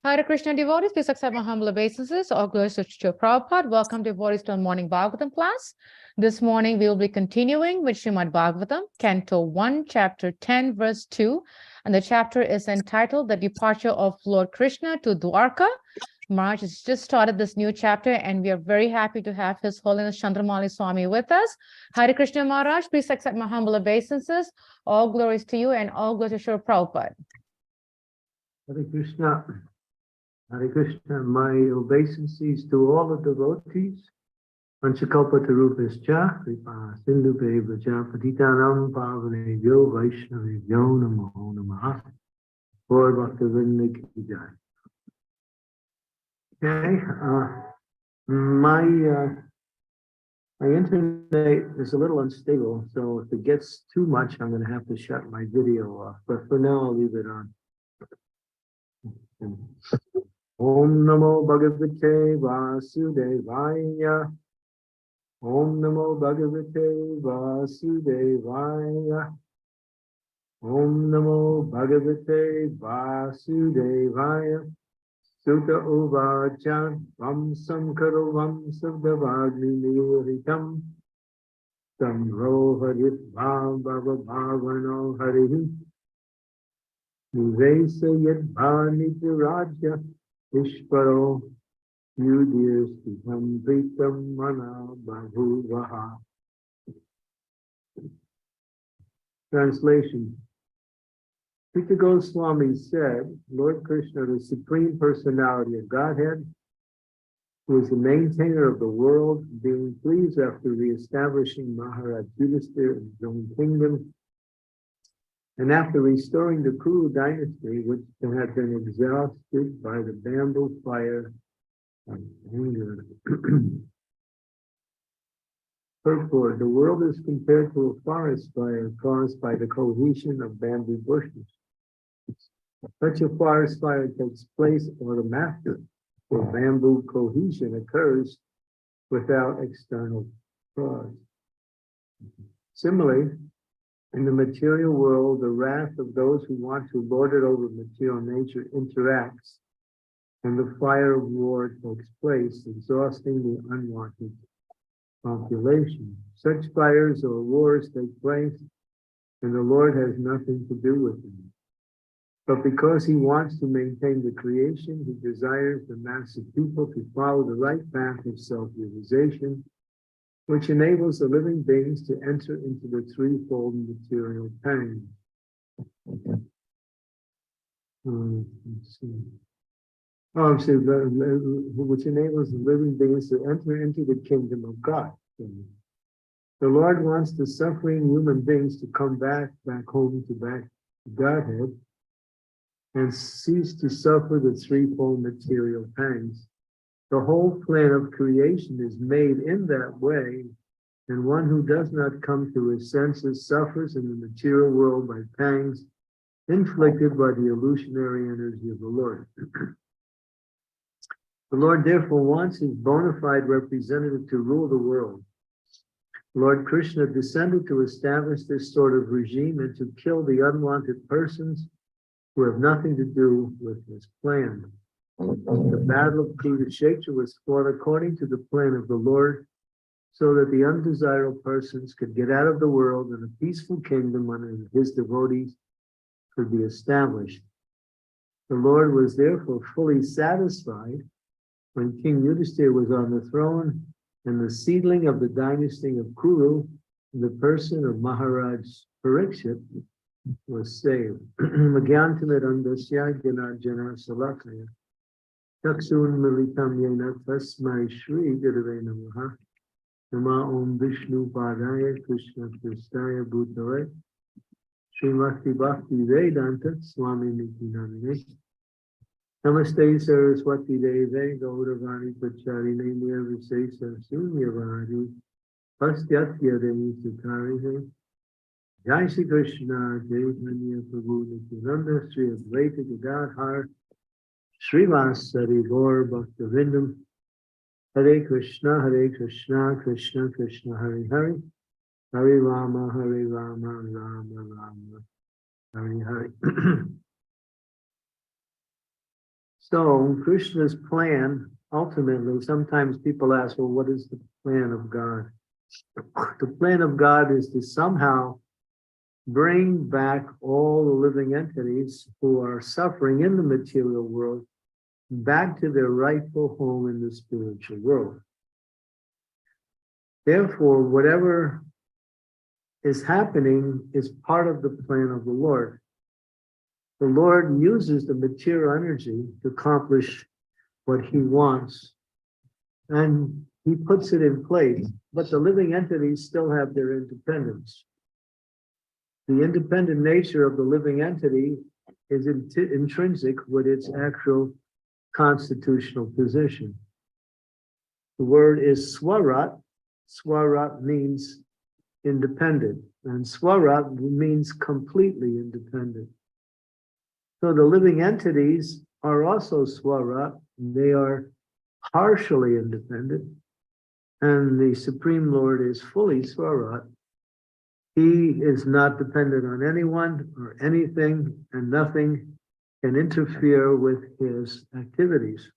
Hare Krishna devotees, please accept my humble obeisances. All glories to Srila Prabhupada. Welcome devotees to our morning Bhagavatam class. This morning we will be continuing with Srimad Bhagavatam, Canto 1, Chapter 10, Verse 2. And the chapter is entitled The Departure of Lord Krishna to Dwarka. Maharaj has just started this new chapter and we are very happy to have His Holiness Candramauli Swami with us. Hare Krishna Maharaj, please accept my humble obeisances. All glories to you and all glories to Srila Prabhupada. Hare Krishna. Hare Krishna, my obeisances to all the devotees. Panchakalpa Tarupascha, Kripa Sindhu Vaja Patitanam Pavane Yo Vaishnavi Yo Namo Namaha. Lord Bhaktivinoda Ki Jai. Okay, my internet is a little unstable, so if it gets too much, I'm going to have to shut my video off. But for now, I'll leave it on. Om Namo Bhagavate Vasudevaya. Om Namo Bhagavate Vasudevaya. Om Namo Bhagavate Vasudevaya. Sutta Uvacha Vamsam Karo Vamsavdavagni Nihritam Samroharit Bhava Bhavano Harihi Nivesa Yad Bhanitiraja Ishparo Yudhishtham Pritam Mana Bhahuvaha. Translation. Srila Goswami said, Lord Krishna, the Supreme Personality of Godhead, who is the maintainer of the world, being pleased after reestablishing Maharaj Yudhishthira in his own kingdom, and after restoring the Kuru dynasty, which had been exhausted by the bamboo fire of anger. Purport: the world is compared to a forest fire caused by the cohesion of bamboo bushes. Such a forest fire takes place automatically, for bamboo cohesion occurs without external cause. Similarly, in the material world, the wrath of those who want to lord it over material nature interacts, and the fire of war takes place, exhausting the unwanted population. Such fires or wars take place, and the Lord has nothing to do with them. But because he wants to maintain the creation, he desires the mass of people to follow the right path of self-realization, which enables the living beings to enter into the threefold material pain. Which enables the living beings to enter into the kingdom of God. The Lord wants the suffering human beings to come back home to Godhead and cease to suffer the threefold material pangs. The whole plan of creation is made in that way, and one who does not come to his senses suffers in the material world by pangs inflicted by the illusionary energy of the Lord. The Lord therefore wants his bona fide representative to rule the world. Lord Krishna descended to establish this sort of regime and to kill the unwanted persons who have nothing to do with his plan. The battle of Kurukshetra was fought according to the plan of the Lord, so that the undesirable persons could get out of the world and a peaceful kingdom under his devotees could be established. The Lord was therefore fully satisfied when King Yudhishthira was on the throne and the seedling of the dynasty of Kuru, in the person of Maharaj Parikshit, was saved. Magyantamid andasya janarjana salakaya. Taksun militam yena tasmai shri gurave namaha. Nama om Vishnu padaya Krishna Kristaya bhutale. Srimati Bhakti Vedanta Swami Niti Namine. Namaste Saraswati Deve Gauravani Pacharine Nirvisesa Sunyavari Pastyatya Demi Sukarihe. Jai Shri Krishna, Chaitanya Prabhu Nityananda, Sri Advaita Gadadhar, Srivasari Gaur Bhaktivinoda, Hare Krishna, Krishna Krishna, Hare Hare, Hare Rama, Rama Rama, Hare Hare. So Krishna's plan, ultimately, sometimes people ask, well, what is the plan of God? The plan of God is to somehow bring back all the living entities who are suffering in the material world back to their rightful home in the spiritual world. Therefore, whatever is happening is part of the plan of the Lord. The Lord uses the material energy to accomplish what he wants, and he puts it in place, but the living entities still have their independence. The independent nature of the living entity is intrinsic with its actual constitutional position. The word is swarat. Swarat means independent, and swarat means completely independent. So the living entities are also swarat. They are partially independent, and the Supreme Lord is fully swarat. He is not dependent on anyone or anything, and nothing can interfere with his activities.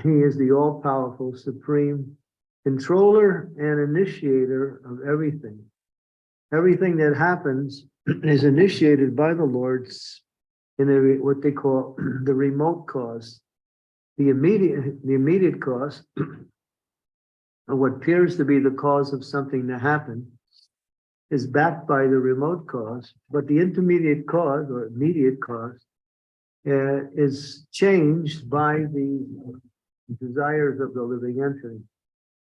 He is the all-powerful supreme controller and initiator of everything. Everything that happens is initiated by the Lord's in what they call the remote cause. The immediate cause, or what appears to be the cause of something to happen, is backed by the remote cause, but the intermediate cause or immediate cause is changed by the desires of the living entity.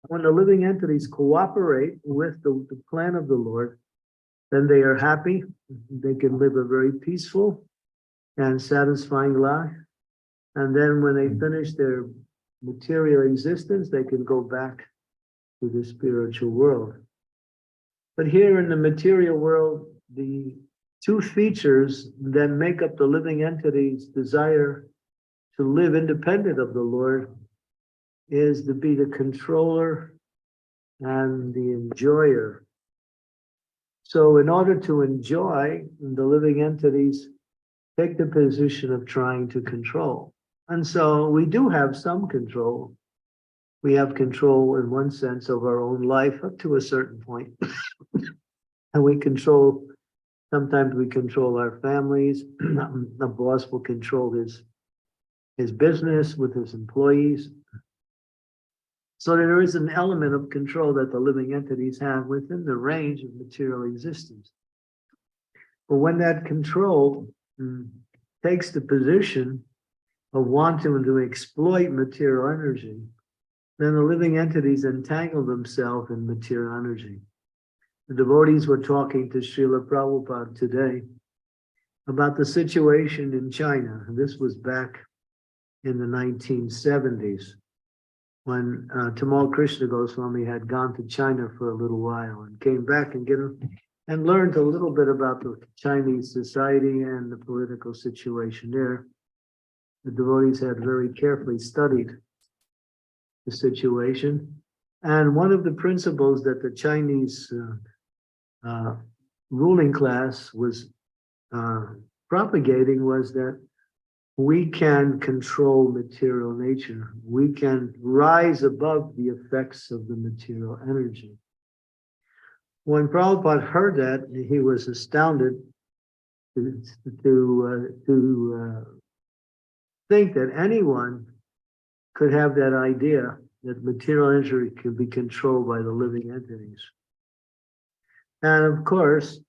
When the living entities cooperate with the plan of the Lord, then they are happy. They can live a very peaceful and satisfying life. And then when they finish their material existence, they can go back to the spiritual world. But here in the material world, the two features that make up the living entity's desire to live independent of the Lord is to be the controller and the enjoyer. So in order to enjoy, the living entities take the position of trying to control. And so we do have some control. We have control in one sense of our own life up to a certain point. And we control, sometimes we control our families. The boss will control his business with his employees. So there is an element of control that the living entities have within the range of material existence. But when that control takes the position of wanting to exploit material energy, then the living entities entangle themselves in material energy. The devotees were talking to Srila Prabhupada today about the situation in China. And this was back in the 1970s when Tamal Krishna Goswami had gone to China for a little while and came back and learned a little bit about the Chinese society and the political situation there. The devotees had very carefully studied the situation. And one of the principles that the Chinese ruling class was propagating was that we can control material nature. We can rise above the effects of the material energy. When Prabhupada heard that, he was astounded to think that anyone could have that idea that material energy can be controlled by the living entities. And of course,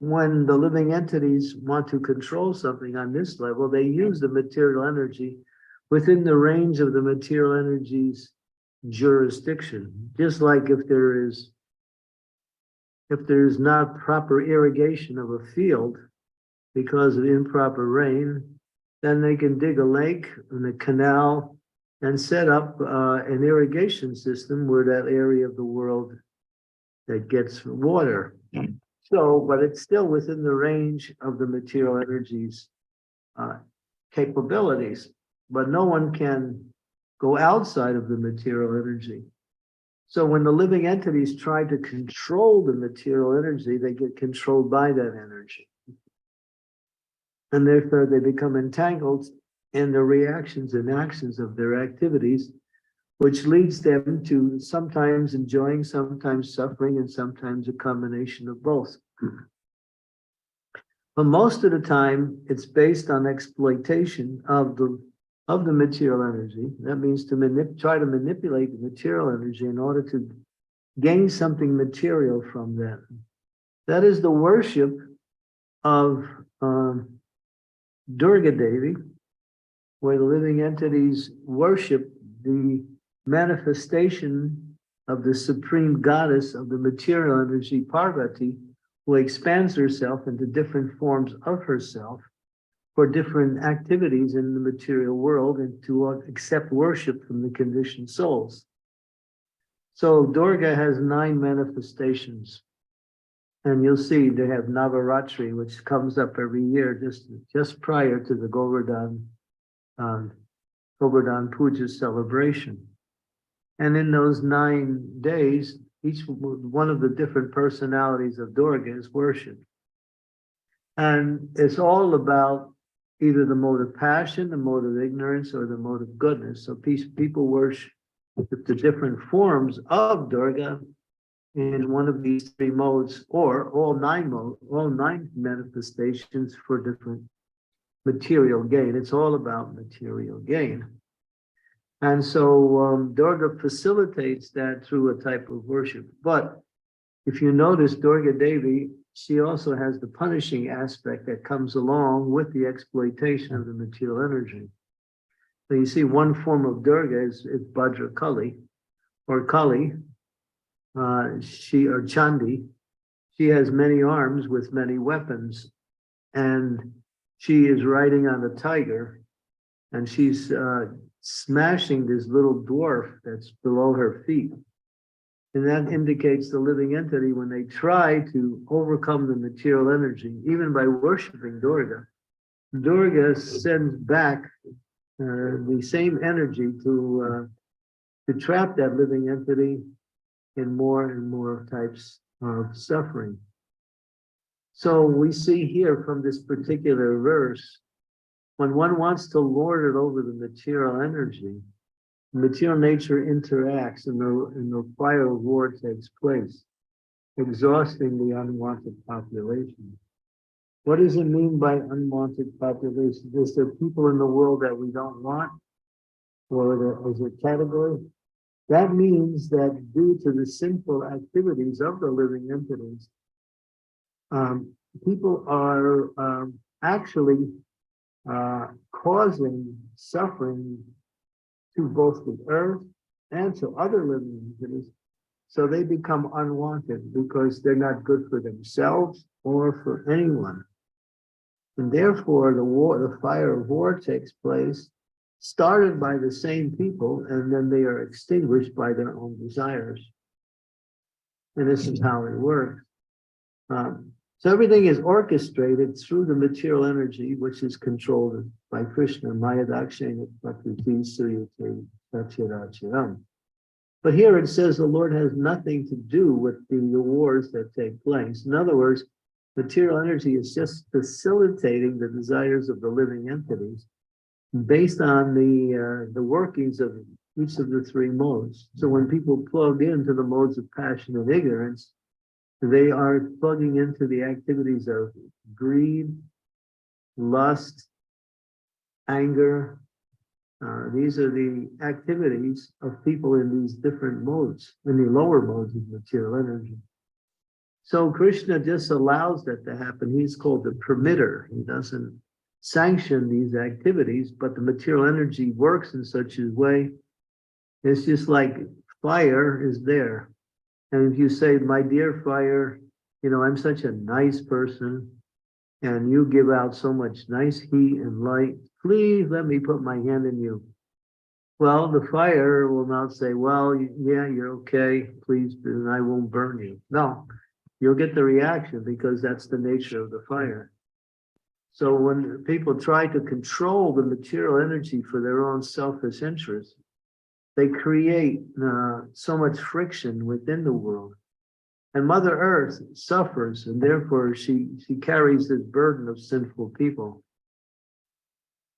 when the living entities want to control something on this level, they use the material energy within the range of the material energy's jurisdiction. Just like if there is not proper irrigation of a field because of improper rain, then they can dig a lake and a canal and set up an irrigation system where that area of the world that gets water. So, but it's still within the range of the material energy's capabilities, but no one can go outside of the material energy. So when the living entities try to control the material energy, they get controlled by that energy. And therefore they become entangled and the reactions and actions of their activities, which leads them to sometimes enjoying, sometimes suffering, and sometimes a combination of both. But most of the time, it's based on exploitation of the material energy. That means to try to manipulate the material energy in order to gain something material from them. That is the worship of Durga Devi, where the living entities worship the manifestation of the supreme goddess of the material energy, Parvati, who expands herself into different forms of herself for different activities in the material world and to accept worship from the conditioned souls. So Durga has 9 manifestations. And you'll see they have Navaratri, which comes up every year just prior to the Govardhan Puja celebration. And in those 9 days, each one of the different personalities of Durga is worshipped. And it's all about either the mode of passion, the mode of ignorance, or the mode of goodness. So people worship the different forms of Durga in one of these 3 modes, or all 9 manifestations for different material gain. It's all about material gain. And so Durga facilitates that through a type of worship. But if you notice, Durga Devi, she also has the punishing aspect that comes along with the exploitation of the material energy. So you see, one form of Durga is Bhadra Kali, or Kali, or Chandi. She has many arms with many weapons, and she is riding on a tiger, and she's smashing this little dwarf that's below her feet. And that indicates the living entity, when they try to overcome the material energy, even by worshiping Durga, Durga sends back the same energy to trap that living entity in more and more types of suffering. So we see here from this particular verse, when one wants to lord it over the material energy, material nature interacts and the fire of war takes place, exhausting the unwanted population. What does it mean by unwanted population? Is there people in the world that we don't want? Or is it category? That means that due to the sinful activities of the living entities, people are actually causing suffering to both the earth and to other living entities. So they become unwanted because they're not good for themselves or for anyone. And therefore the fire of war takes place, started by the same people, and then they are extinguished by their own desires. And this is how it works. So everything is orchestrated through the material energy, which is controlled by Krishna. But here it says the Lord has nothing to do with the wars that take place. In other words, material energy is just facilitating the desires of the living entities based on the workings of each of the 3 modes. So when people plug into the modes of passion and ignorance, they are plugging into the activities of greed, lust, anger. These are the activities of people in these different modes, in the lower modes of material energy. So Krishna just allows that to happen. He's called the permitter. He doesn't sanction these activities, but the material energy works in such a way. It's just like fire is there. And if you say, my dear fire, I'm such a nice person, and you give out so much nice heat and light, please let me put my hand in you. Well, the fire will not say, well, yeah, you're okay, please, and I won't burn you. No, you'll get the reaction because that's the nature of the fire. So when people try to control the material energy for their own selfish interests, they create so much friction within the world. And Mother Earth suffers, and therefore she carries this burden of sinful people.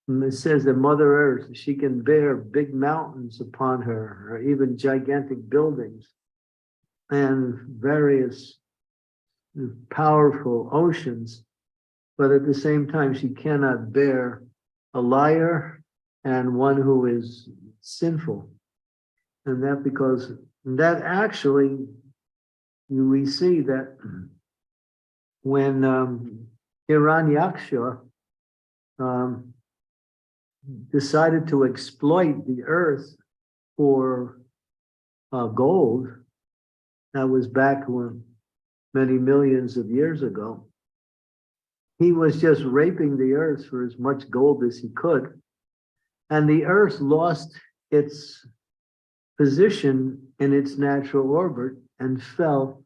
And it says that Mother Earth, she can bear big mountains upon her, or even gigantic buildings, and various powerful oceans. But at the same time, she cannot bear a liar and one who is sinful. And that because that actually, we see that when Hiranyaksha decided to exploit the earth for gold, that was back when many millions of years ago, he was just raping the earth for as much gold as he could. And the earth lost its position in its natural orbit and fell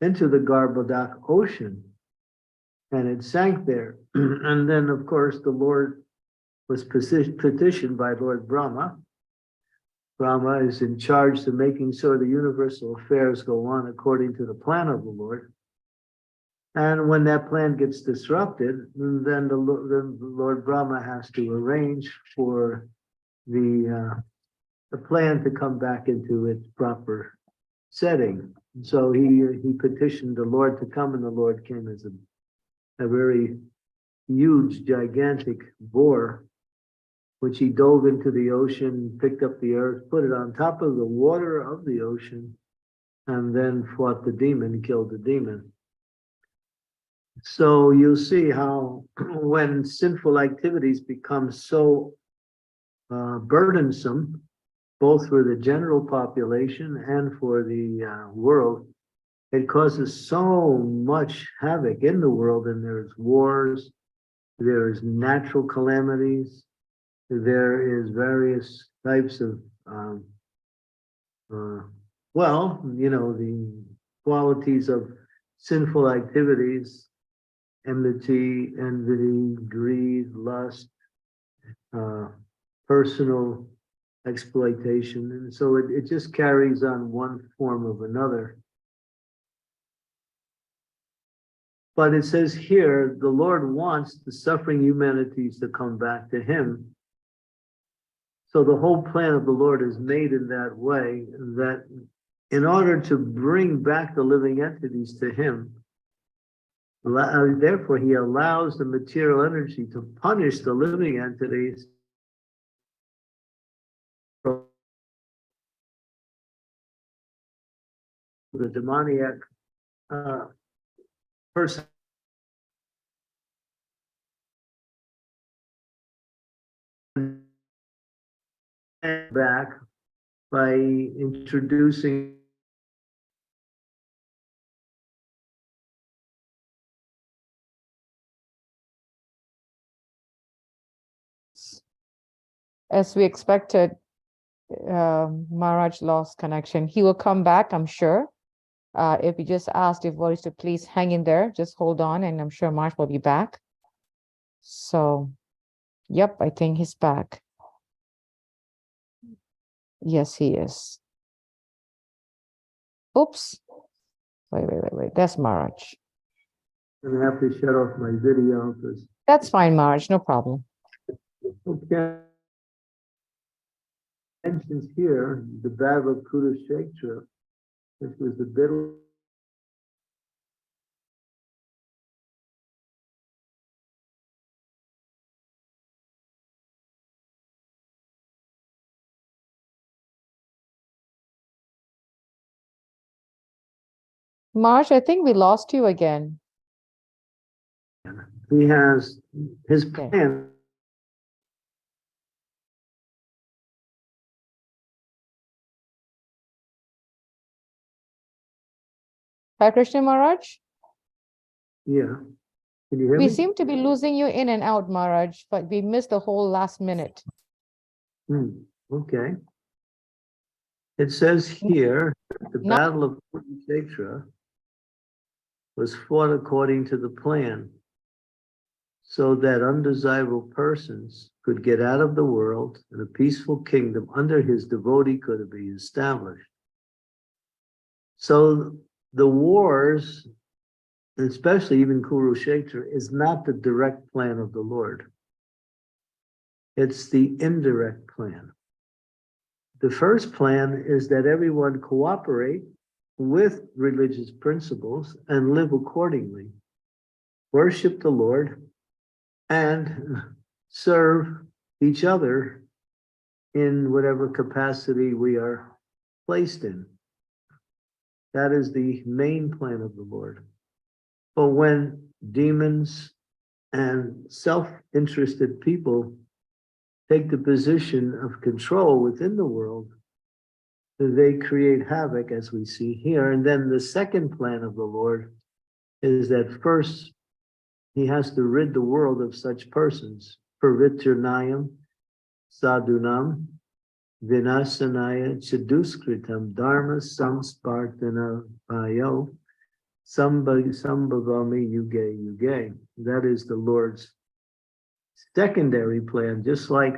into the Garbhodak Ocean. And it sank there. And then, of course, the Lord was petitioned by Lord Brahma. Brahma is in charge of making sure the universal affairs go on according to the plan of the Lord. And when that plan gets disrupted, then the Lord Brahma has to arrange for the plan to come back into its proper setting. So he petitioned the Lord to come, and the Lord came as a very huge, gigantic boar, which he dove into the ocean, picked up the earth, put it on top of the water of the ocean, and then fought the demon, killed the demon. So you'll see how when sinful activities become so burdensome, both for the general population and for the world, it causes so much havoc in the world. And there's wars, there's natural calamities, there is various types of, the qualities of sinful activities, enmity, envy, greed, lust, personal exploitation. And so it just carries on one form of another. But it says here, the Lord wants the suffering humanities to come back to him. So the whole plan of the Lord is made in that way, that in order to bring back the living entities to him, therefore he allows the material energy to punish the living entities for the demoniac person back by introducing as we expected. Maharaj lost connection. He will come back, I'm sure. If we just ask devotees to please hang in there, just hold on, and I'm sure Maharaj will be back. So, yep, I think he's back. Yes, he is. Oops. Wait. That's Maharaj. and I have to shut off my video because That's fine, Maharaj, no problem. okay. Mentions here the battle of Kurukshetra, which was the battle. Maharaj, I think we lost you again. He has his plan. Hare Krishna, Maharaj? Yeah. Can you hear We me? seem to be losing you in and out, Maharaj, but we missed the whole last minute. Okay. It says here, the No. battle of Kurukshetra was fought according to the plan, so that undesirable persons could get out of the world and a peaceful kingdom under his devotee could be established. So the wars, especially even Kurukshetra, is not the direct plan of the Lord. It's the indirect plan. The first plan is that everyone cooperate with religious principles and live accordingly, worship the Lord, and serve each other in whatever capacity we are placed in. That is the main plan of the Lord. But when demons and self-interested people take the position of control within the world, they create havoc, as we see here. And then the second plan of the Lord is that first he has to rid the world of such persons. Paritirnayam sadhunam vinasanaya chaduskritam dharma samspartana vayo sambhavami yuge yuge. That is the Lord's secondary plan. Just like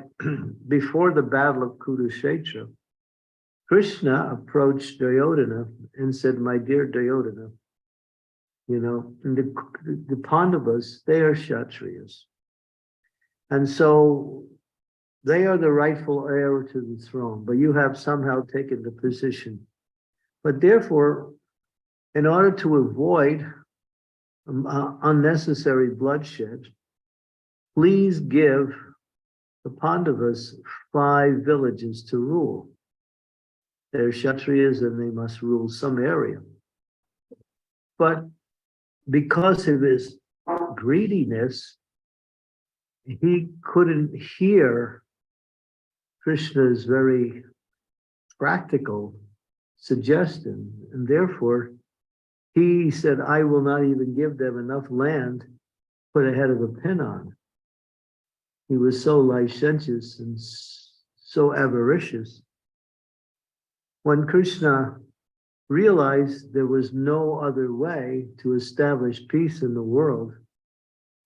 before the battle of Kurukshetra, Krishna approached Duryodhana and said, "My dear Duryodhana, the Pandavas, they are Kshatriyas. And so they are the rightful heir to the throne, but you have somehow taken the position. But therefore, in order to avoid unnecessary bloodshed, please give the Pandavas 5 villages to rule. They're Kshatriyas and they must rule some area." But because of his greediness, he couldn't hear Krishna's very practical suggestion. And therefore, he said, "I will not even give them enough land to put a head of a pin on." He was so licentious and so avaricious. When Krishna realized there was no other way to establish peace in the world,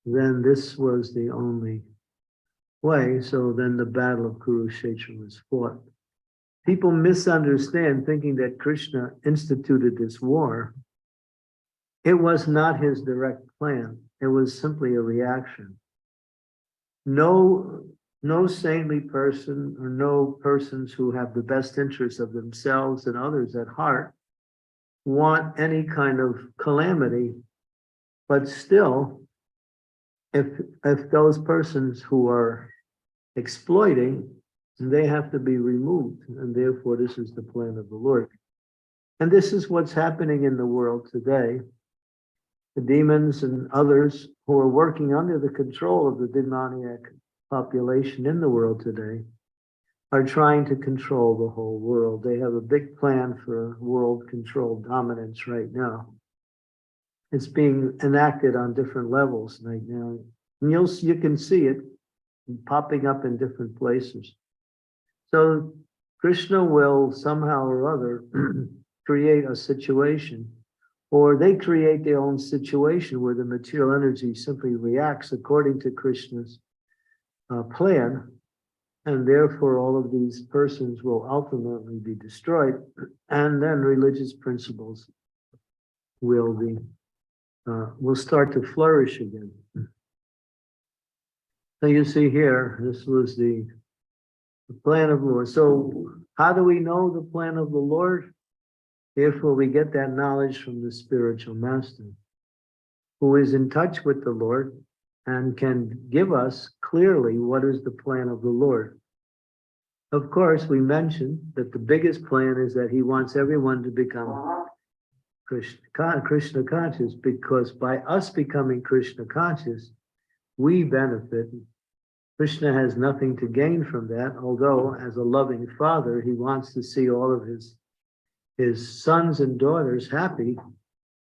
then this was the only way. So then the battle of Kurukshetra was fought. People misunderstand, thinking that Krishna instituted this war. It was not his direct plan. It was simply a reaction. No saintly person or no persons who have the best interests of themselves and others at heart want any kind of calamity. But still, if those persons who are exploiting, they have to be removed. And therefore, this is the plan of the Lord. And this is what's happening in the world today. The demons and others who are working under the control of the demoniac population in the world today are trying to control the whole world. They have a big plan for world control dominance right now. It's being enacted on different levels right now. And you can see it popping up in different places. So Krishna will somehow or other create a situation, or they create their own situation where the material energy simply reacts according to Krishna's plan, and therefore all of these persons will ultimately be destroyed, and then religious principles will start to flourish again. So you see here, this was the plan of the Lord. So how do we know the plan of the Lord? Therefore, we get that knowledge from the spiritual master, who is in touch with the Lord and can give us clearly what is the plan of the Lord. Of course, we mentioned that the biggest plan is that he wants everyone to become Krishna conscious, because by us becoming Krishna conscious, we benefit. Krishna has nothing to gain from that, although as a loving father, he wants to see all of his sons and daughters happy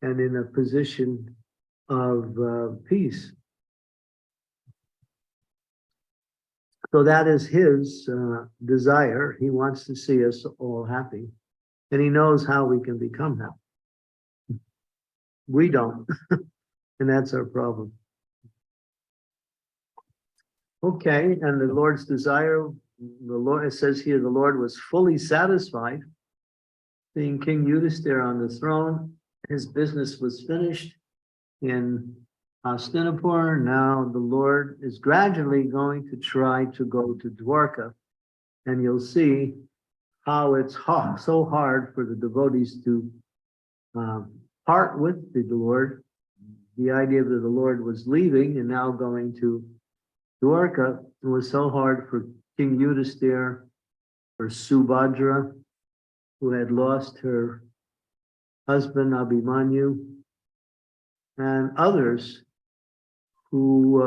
and in a position of peace. So that is his desire. He wants to see us all happy, and he knows how we can become happy. We don't, and that's our problem. Okay, and the Lord's desire, it says here, the Lord was fully satisfied seeing King Yudhisthira on the throne. His business was finished in Hastinapur. Now the Lord is gradually going to try to go to Dwarka, and you'll see how it's so hard for the devotees to part with the Lord. The idea that the Lord was leaving and now going to Dwarka was so hard for King Yudhisthira, for Subhadra, who had lost her husband Abhimanyu, and others who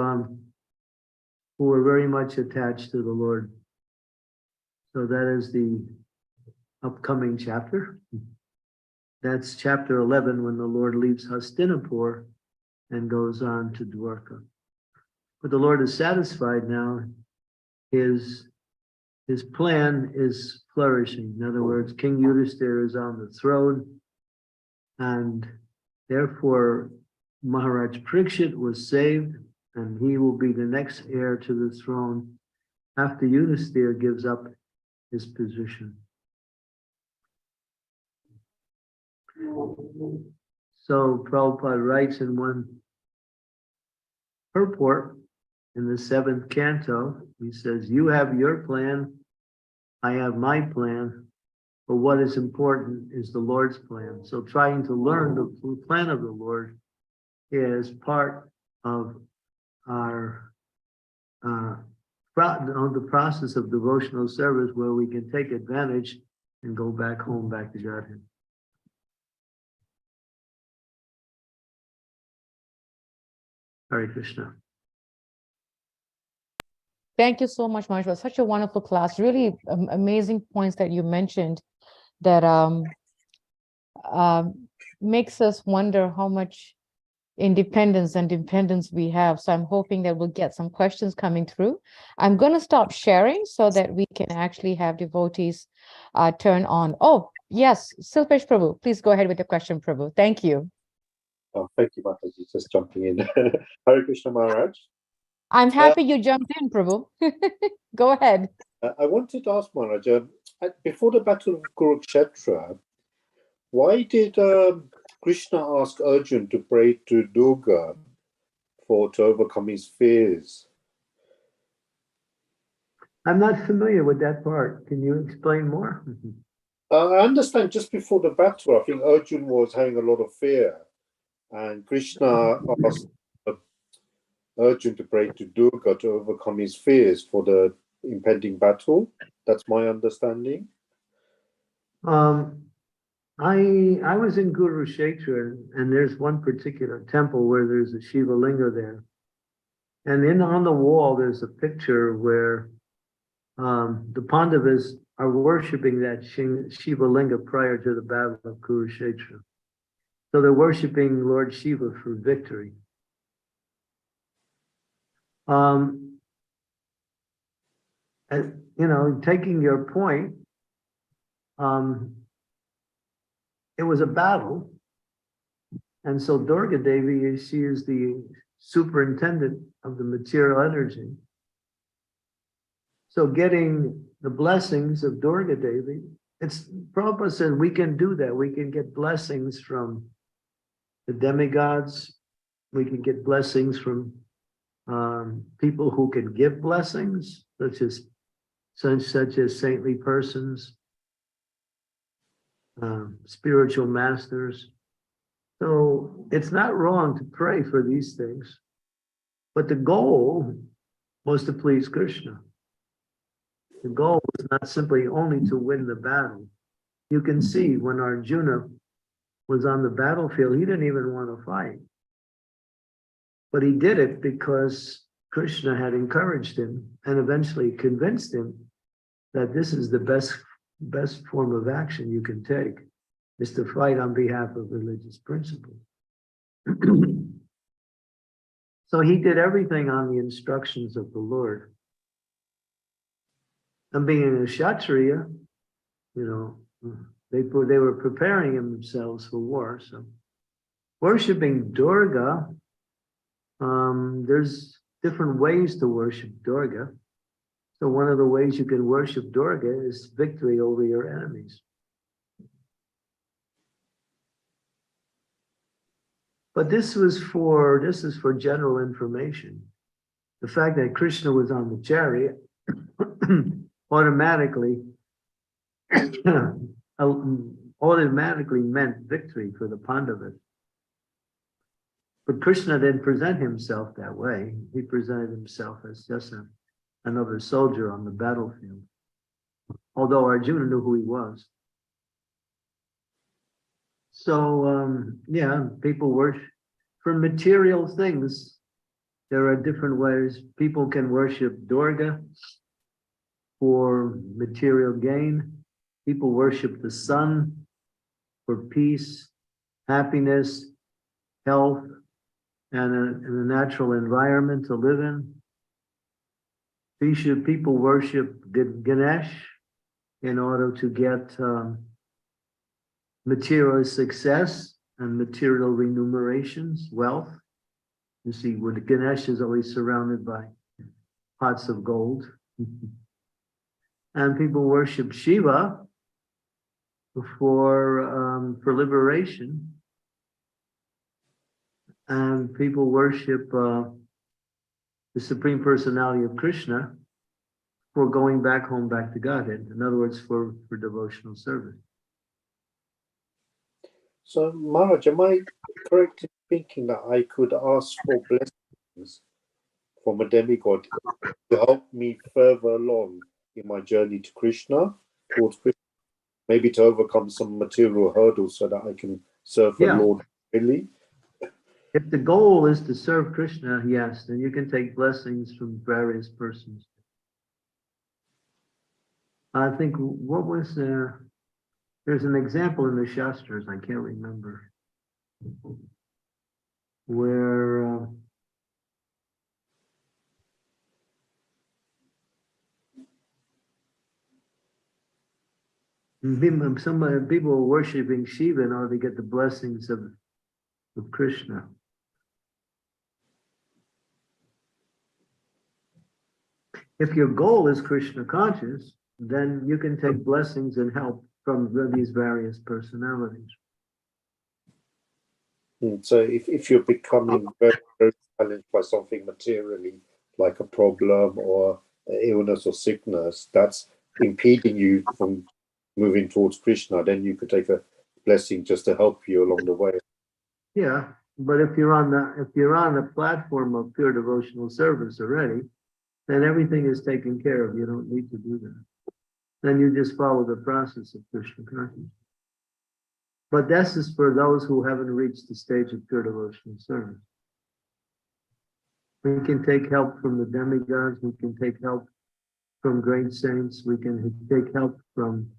were very much attached to the Lord. So that is the upcoming chapter. That's chapter 11, when the Lord leaves Hastinapur and goes on to Dwarka. But the Lord is satisfied now. His plan is flourishing. In other words, King Yudhisthira is on the throne, and therefore Maharaj Parikshit was saved, and he will be the next heir to the throne after Yudhisthira gives up his position. So Prabhupada writes in one purport in the 7th canto, he says, "You have your plan, I have my plan, but what is important is the Lord's plan." So trying to learn the plan of the Lord is part of our the process of devotional service, where we can take advantage and go back home, back to Godhead. Hare Krishna. Thank you so much, Maharaj. It was such a wonderful class. Really amazing points that you mentioned that makes us wonder how much independence and dependence we have. So I'm hoping that we'll get some questions coming through. I'm going to stop sharing so that we can actually have devotees turn on. Oh, yes, Silpesh Prabhu, please go ahead with the question, Prabhu. Thank you. Oh, thank you, Mataji, just jumping in. Hare Krishna Maharaj. I'm happy you jumped in, Prabhu. Go ahead. I wanted to ask Maharaj, before the Battle of Kurukshetra, why did Krishna ask Arjun to pray to Durga to overcome his fears? I'm not familiar with that part. Can you explain more? I understand just before the battle, I think Arjun was having a lot of fear, and Krishna asked Arjun to pray to Durga to overcome his fears for the impending battle. That's my understanding. I was in Kurukshetra, and there's one particular temple where there's a Shiva Linga there. And on the wall, there's a picture where the Pandavas are worshiping that Shiva Linga prior to the Battle of Kurukshetra. So they're worshiping Lord Shiva for victory. And, taking your point, it was a battle. And so Durga Devi, she is the superintendent of the material energy. So getting the blessings of Durga Devi, Prabhupada said we can do that. We can get blessings from the demigods. We can get blessings from people who can give blessings, such as saintly persons, spiritual masters. So it's not wrong to pray for these things, but the goal was to please Krishna. The goal was not simply only to win the battle. You can see when Arjuna was on the battlefield, he didn't even want to fight. But he did it because Krishna had encouraged him and eventually convinced him that this is the best form of action you can take, is to fight on behalf of religious principles. So he did everything on the instructions of the Lord. And being a Kshatriya, they were preparing themselves for war. So worshiping Durga, there's different ways to worship Durga. So one of the ways you can worship Durga is victory over your enemies. But this is for general information. The fact that Krishna was on the chariot automatically meant victory for the Pandavas. But Krishna didn't present himself that way. He presented himself as just another soldier on the battlefield. Although Arjuna knew who he was. So, yeah, people worship for material things. There are different ways. People can worship Durga for material gain. People worship the sun for peace, happiness, health, and a natural environment to live in. People worship Ganesh in order to get material success and material remunerations, wealth. You see, where Ganesh is always surrounded by pots of gold. And people worship Shiva for liberation. And people worship the Supreme Personality of Krishna for going back home, back to Godhead. In other words, for devotional service. So, Maharaj, am I correct in thinking that I could ask for blessings from a demigod to help me further along in my journey to Krishna, towards Krishna, maybe to overcome some material hurdles so that I can serve the Lord really? If the goal is to serve Krishna, yes, then you can take blessings from various persons. I think, what was there's an example in the Shastras, I can't remember, where people were worshiping Shiva in order to get the blessings of Krishna. If your goal is Krishna conscious, then you can take blessings and help from these various personalities. So if you're becoming very, very challenged by something materially, like a problem or illness or sickness, that's impeding you from moving towards Krishna, then you could take a blessing just to help you along the way. Yeah, but if you're on the platform of pure devotional service already, then everything is taken care of. You don't need to do that. Then you just follow the process of Krishna consciousness. But this is for those who haven't reached the stage of pure devotional service. We can take help from the demigods. We can take help from great saints. We can take help from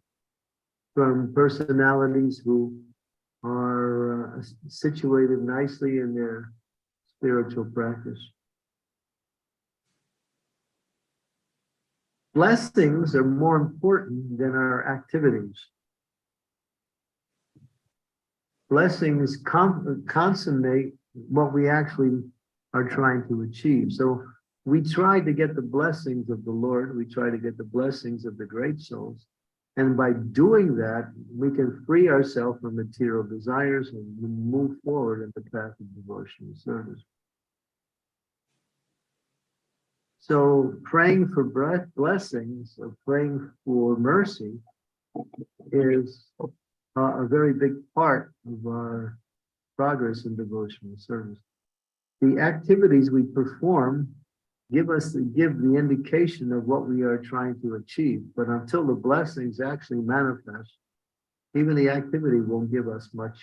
personalities who are situated nicely in their spiritual practice. Blessings are more important than our activities. Blessings consummate what we actually are trying to achieve. So we try to get the blessings of the Lord. We try to get the blessings of the great souls. And by doing that, we can free ourselves from material desires and move forward in the path of devotional service. So praying for blessings or praying for mercy is a very big part of our progress in devotional service. The activities we perform give the indication of what we are trying to achieve. But until the blessings actually manifest, even the activity won't give us much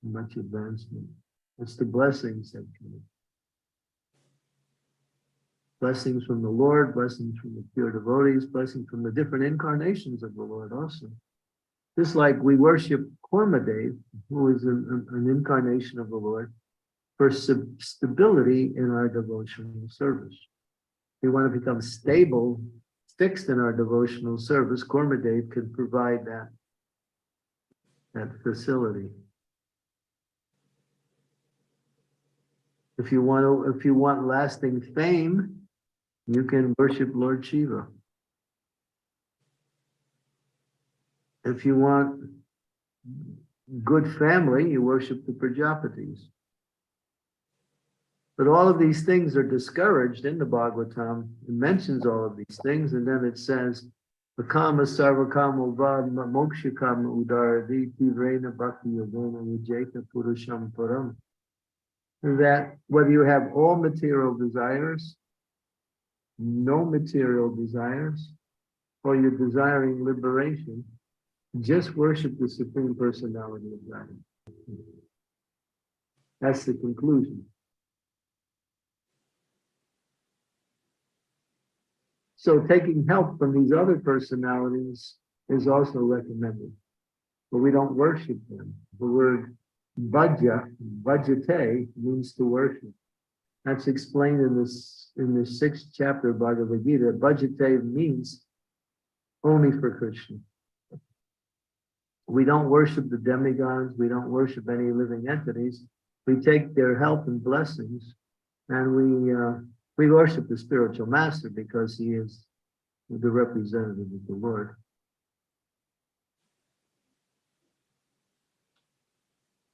advancement. It's the blessings that can. Blessings from the Lord, blessings from the pure devotees, blessings from the different incarnations of the Lord also. Just like we worship Kormadev, who is an incarnation of the Lord, for stability in our devotional service. We want to become stable, fixed in our devotional service. Kormadev can provide that facility. If you want lasting fame, you can worship Lord Shiva. If you want good family, you worship the Prajapatis. But all of these things are discouraged in the Bhagavatam. It mentions all of these things, and then it says, Akama sarva kama va moksha kama udaradi tivrena bhakti yogena vijeta purusham param. That whether you have all material desires, no material desires, or you're desiring liberation, just worship the Supreme Personality of God. That's the conclusion. So taking help from these other personalities is also recommended, but we don't worship them. The word bhajate means to worship. That's explained in the 6th chapter of Bhagavad Gita. Bhajate means only for Krishna. We don't worship the demigods. We don't worship any living entities. We take their help and blessings, and we worship the spiritual master because he is the representative of the Lord.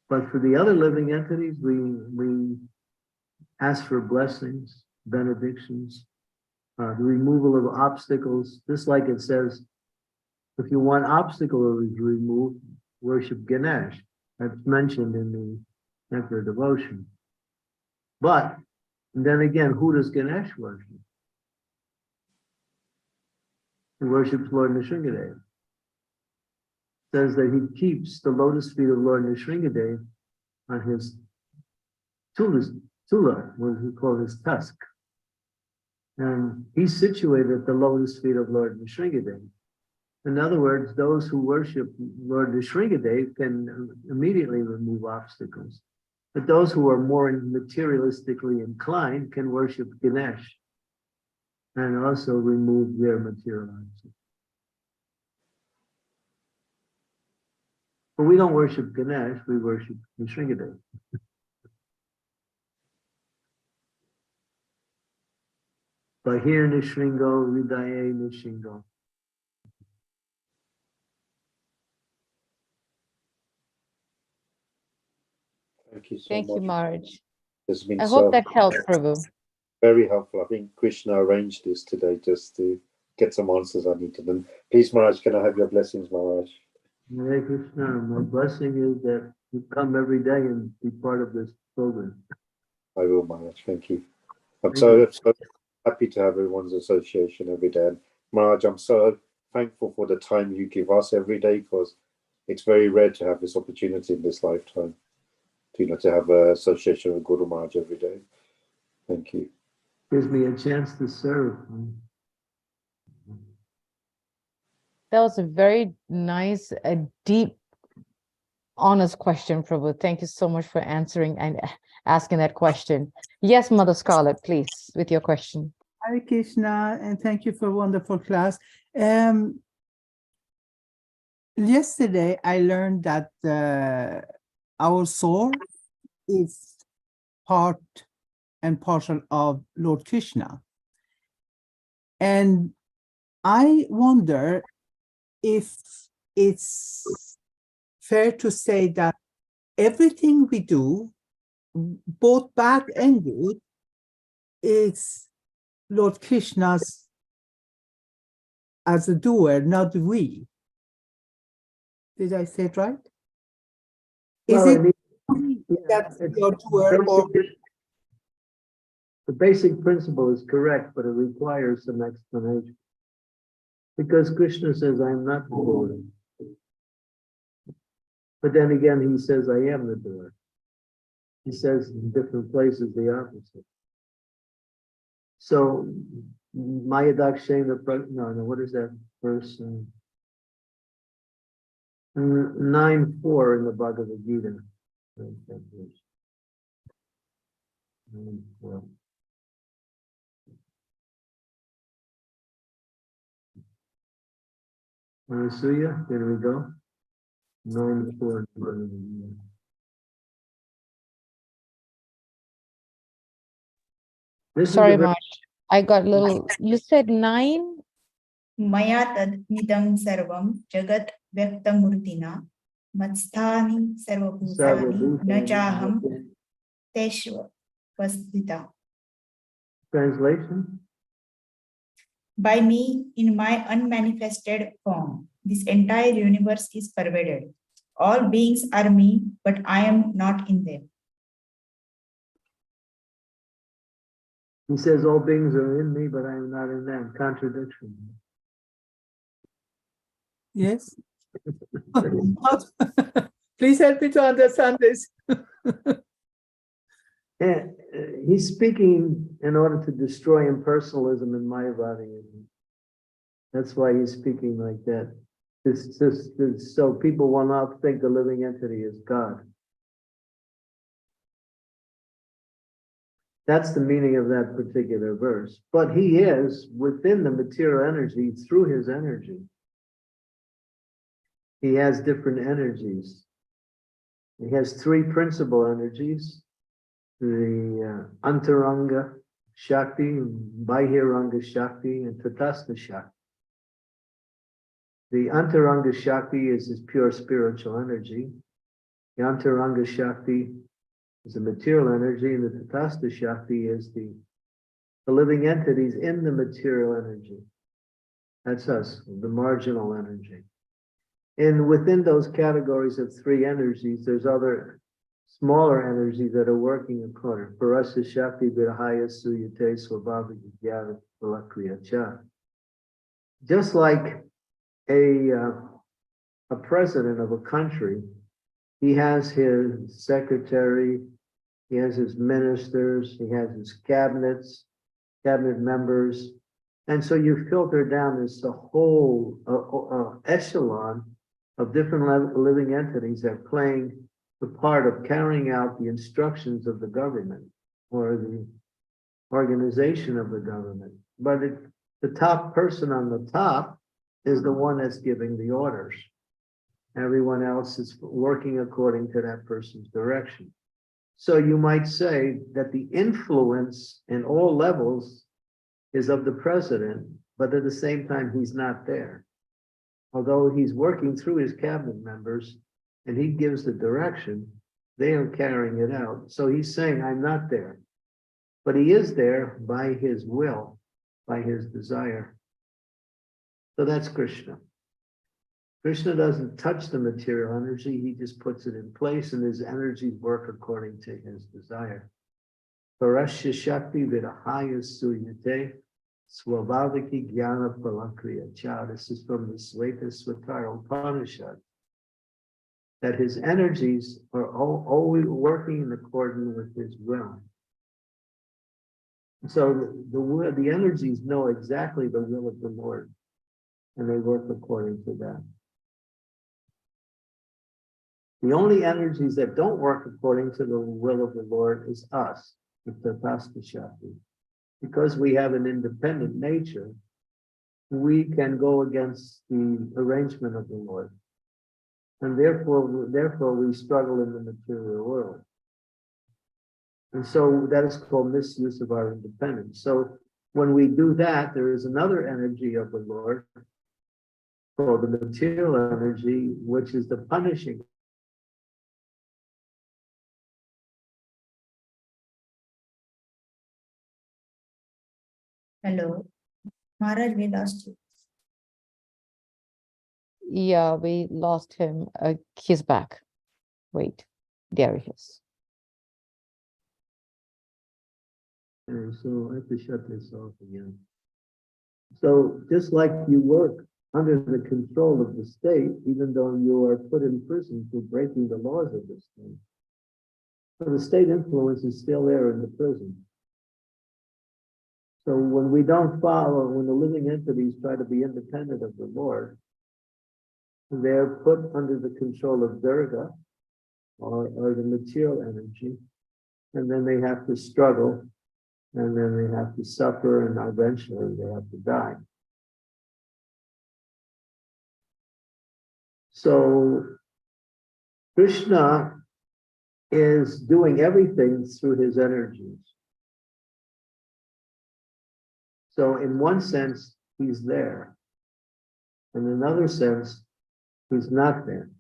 But for the other living entities, we ask for blessings, benedictions, the removal of obstacles. Just like it says, if you want obstacles removed, worship Ganesh. That's mentioned in the Emperor devotion. But then again, who does Ganesh worship? He worships Lord Nrsingadev. Says that he keeps the lotus feet of Lord Nrsingadev on his tula, what we call his tusk. And he's situated at the lotus feet of Lord Nrsingadev. In other words, those who worship Lord Nrsingadev can immediately remove obstacles. But those who are more materialistically inclined can worship Ganesh and also remove their material obstacles. But we don't worship Ganesh, we worship Nrsingadev. Bahir Nishringo, Ridaye Nishringo. Thank you so Thank much. you, Maharaj. It's been I so hope that helped, Prabhu. very helpful. I think Krishna arranged this today just to get some answers I needed. And please, Maharaj, can I have your blessings, Maharaj? Hare Krishna, my blessing is that you come every day and be part of this program. I will, Maharaj. Thank you. I'm Thank so you. happy to have everyone's association every day. And Maharaj, I'm so thankful for the time you give us every day, because it's very rare to have this opportunity in this lifetime, to have an association with Guru Maharaj every day. Thank you. Gives me a chance to serve. That was a very nice, deep, honest question, Prabhu. Thank you so much for answering and asking that question. Yes, Mother Scarlett, please, with your question. Hare Krishna, and thank you for a wonderful class. Yesterday, I learned that our soul is part and parcel of Lord Krishna. And I wonder if it's fair to say that everything we do, both bad and good, is Lord Krishna's as a doer, not we. Did I say it right? Is Well, that your doer or? The basic principle is correct, but it requires some explanation. Because Krishna says, I am not the doer. But then again, he says, I am the doer. He says in different places the opposite. So, Mayadakshena, what is that verse? 9:4 in the Bhagavad Gita. 9:4. Anasuya, there we go. 9:4. Sorry, March. I got a little, you said 9? Maya tad nidam sarvam jagat vyaktamurtina matsthani sarvabhutani na chaham teshva pasthita. Translation? By me, in my unmanifested form, this entire universe is pervaded. All beings are me, but I am not in them. He says all beings are in me, but I am not in them. Contradiction. Yes. Please help me to understand this. And he's speaking in order to destroy impersonalism and Mayavadism. That's why he's speaking like that. So people will not think the living entity is God. That's the meaning of that particular verse. But he is within the material energy through his energy. He has different energies. He has three principal energies. The Antaranga Shakti, Bahiranga Shakti, and Tatastha Shakti. The Antaranga Shakti is his pure spiritual energy. The Antaranga Shakti is the material energy, and the Tatastha Shakti is the living entities in the material energy. That's us, the marginal energy. And within those categories of three energies, there's other smaller energies that are working according. Parasya Shakti Virahaya Suyate Swabhava Jnana Palakriya Cha. Just like a president of a country, he has his secretary, he has his ministers, he has his cabinet members. And so you filter down this whole echelon of different living entities that are playing the part of carrying out the instructions of the government or the organization of the government. But the top person on the top is the one that's giving the orders. Everyone else is working according to that person's direction. So you might say that the influence in all levels is of the president, but at the same time, he's not there. Although he's working through his cabinet members and he gives the direction, they are carrying it out. So he's saying, I'm not there. But he is there by his will, by his desire. So that's Krishna. Krishna doesn't touch the material energy, he just puts it in place and his energies work according to his desire. Parasya Shakti Virahaya Suyate Swabhaviki Jnana Palakriya Cha. This is from the Sveta Svatara Upanishad. That his energies are always working in accordance with his will. So the energies know exactly the will of the Lord, and they work according to that. The only energies that don't work according to the will of the Lord is us, the Tatastha Shakti. Because we have an independent nature, we can go against the arrangement of the Lord. And therefore we struggle in the material world. And so that is called misuse of our independence. So when we do that, there is another energy of the Lord called the material energy, which is the punishing. Hello, Maharaj, we lost you. Yeah, we lost him. He's back. Wait, there he is. So I have to shut this off again. So just like you work under the control of the state, even though you are put in prison for breaking the laws of the state, so the state influence is still there in the prison. So when we don't follow, when the living entities try to be independent of the Lord, they're put under the control of Durga or the material energy, and then they have to struggle, and then they have to suffer, and eventually they have to die. So Krishna is doing everything through his energies. So in one sense, he's there. In another sense, he's not there.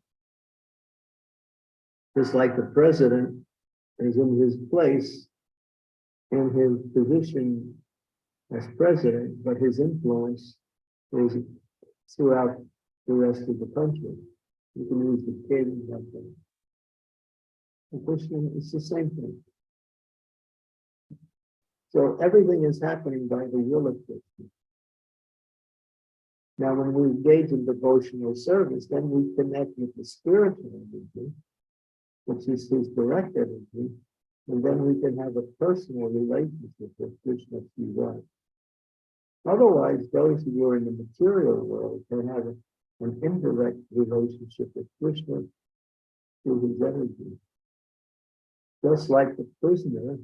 Just like the president is in his place in his position as president, but his influence is throughout the rest of the country. You can use the king like that. And Krishna, it's the same thing. So everything is happening by the will of Krishna. Now, when we engage in devotional service, then we connect with the spiritual energy, which is his direct energy, and then we can have a personal relationship with Krishna through that. Otherwise, those who are in the material world can have an indirect relationship with Krishna through his energy. Just like the prisoner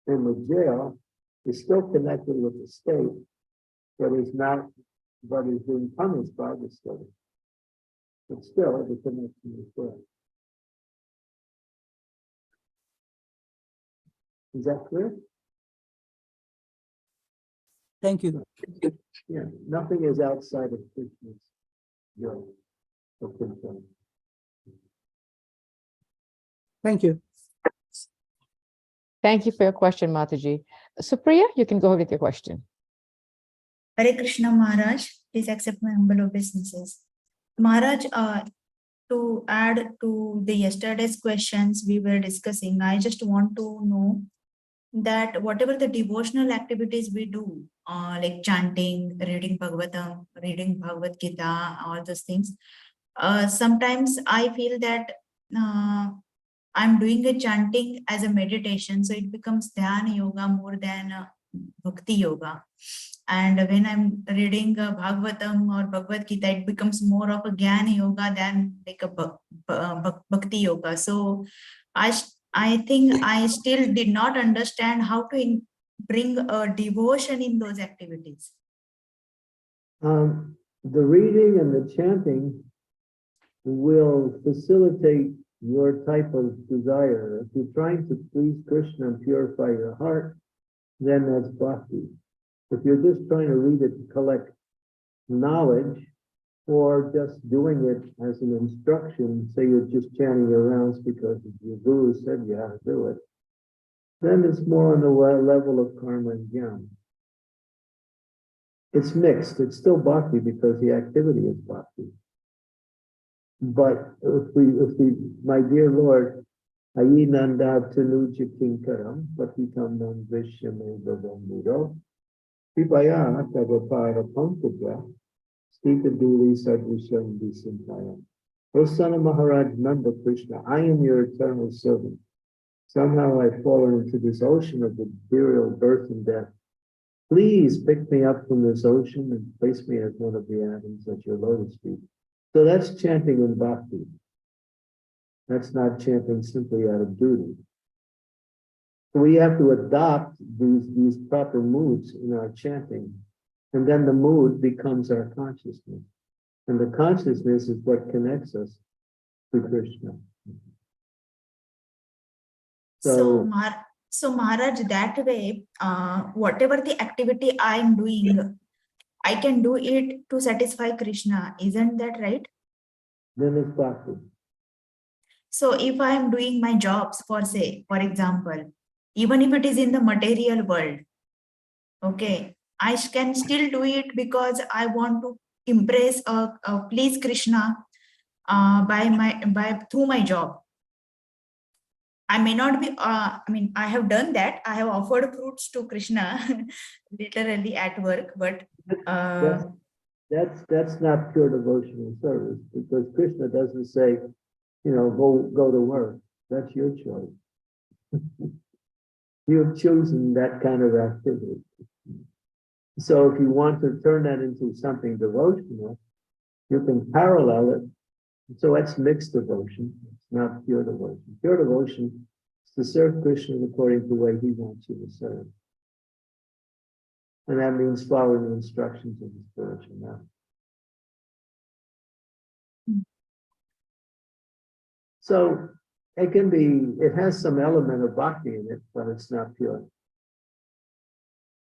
in the jail is still connected with the state, but is being punished by the state. But still, the connection is there. Is that clear? Thank you. Yeah, nothing is outside of Krishna's will or control. Thank you. Thank you for your question, Mataji. Supriya, you can go ahead with your question. Hare Krishna Maharaj, please accept my humble obeisances. Maharaj, to add to the yesterday's questions we were discussing, I just want to know that whatever the devotional activities we do, like chanting, reading Bhagavatam, reading Bhagavad Gita, all those things, sometimes I feel that I'm doing a chanting as a meditation, so it becomes dhyana yoga more than bhakti yoga. And when I'm reading Bhagavatam or Bhagavad Gita, it becomes more of a jnana yoga than like a bhakti yoga. So I think I still did not understand how to bring a devotion in those activities. The reading and the chanting will facilitate your type of desire. If you're trying to please Krishna and purify your heart, then that's bhakti. If you're just trying to read it to collect knowledge, or just doing it as an instruction, say you're just chanting your rounds because your guru said you have to do it, then it's more on the level of karma and jnana. It's mixed. It's still bhakti because the activity is bhakti. But if we, my dear Lord, Ayinanda Tanuja Kinkaram, Patitam Nam Vishyame Bhavamuro, Pipaya Tavapara Pankabha, Stika Duli Sadvisham Visantaya. O son of Maharaj Nanda Krishna, I am your eternal servant. Somehow I've fallen into this ocean of the material birth and death. Please pick me up from this ocean and place me as one of the atoms at your lotus feet. So that's chanting in bhakti. That's not chanting simply out of duty. So we have to adopt these proper moods in our chanting. And then the mood becomes our consciousness. And the consciousness is what connects us to Krishna. So Maharaj, that way, whatever the activity I'm doing, I can do it to satisfy Krishna. Isn't that right? Then it's bhakti. So if I am doing my jobs, for example, even if it is in the material world, okay, I can still do it because I want to impress please Krishna through my job. I may not be, I have done that. I have offered fruits to Krishna literally at work, but that's not pure devotional service, because Krishna doesn't say, go to work. That's your choice. You've chosen that kind of activity. So if you want to turn that into something devotional, you can parallel it. So that's mixed devotion. It's not pure devotion. Pure devotion is to serve Krishna according to the way he wants you to serve. And that means following the instructions of the spiritual master. So it has some element of bhakti in it, but it's not pure.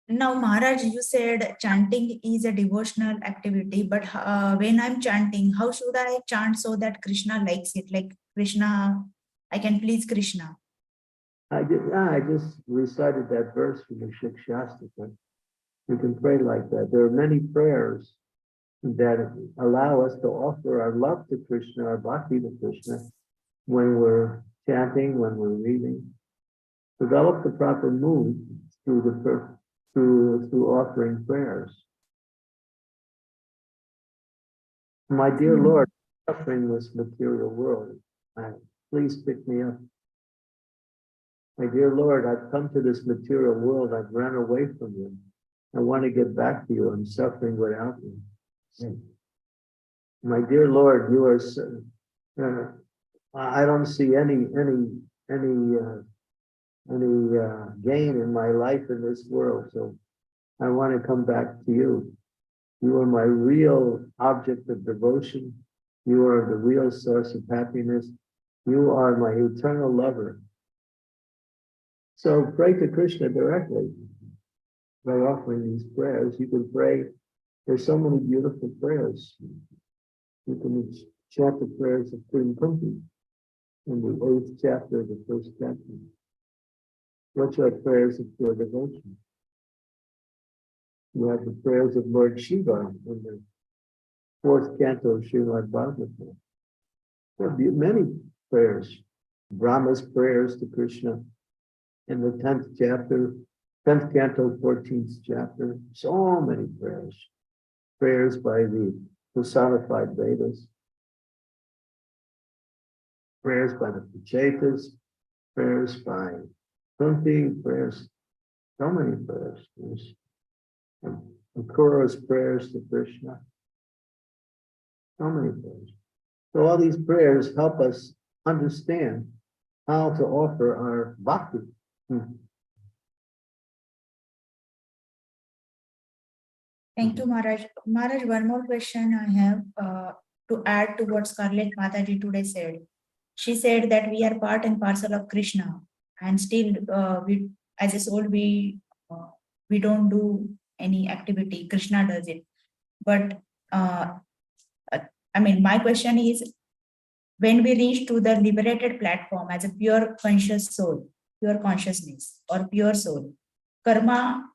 Now, Maharaj, you said chanting is a devotional activity, but when I'm chanting, how should I chant so that Krishna likes it? Like Krishna, I can please Krishna. I just recited that verse from the Shikshastika. You can pray like that. There are many prayers that allow us to offer our love to Krishna, our bhakti to Krishna, when we're chanting, when we're reading. Develop the proper mood through offering prayers. My dear Lord, suffering this material world, please pick me up. My dear Lord, I've come to this material world. I've run away from you. I want to get back to you. I'm suffering without you. My dear Lord, you are. I don't see any gain in my life in this world. So I want to come back to you. You are my real object of devotion. You are the real source of happiness. You are my eternal lover. So pray to Krishna directly by offering these prayers. You can pray. There's so many beautiful prayers. You can chant the prayers of Queen Kunti in the 8th chapter of the 1st chapter, which are prayers of pure devotion. You have the prayers of Lord Shiva in the 4th canto of Srimad Bhagavatam. There are many prayers. Brahma's prayers to Krishna in the 10th chapter, 10th canto, 14th chapter. So many prayers. Prayers by the personified Vedas. Prayers by the Pachetas. Prayers by Kunti. Prayers. So many prayers. Akura's prayers to Krishna. So many prayers. So all these prayers help us understand how to offer our bhakti. Thank you, Maharaj. Maharaj, one more question I have to add to what Scarlett Mataji today said. She said that we are part and parcel of Krishna, and still we, as a soul, we don't do any activity. Krishna does it. But I mean, my question is, when we reach to the liberated platform as a pure conscious soul, pure consciousness or pure soul, karma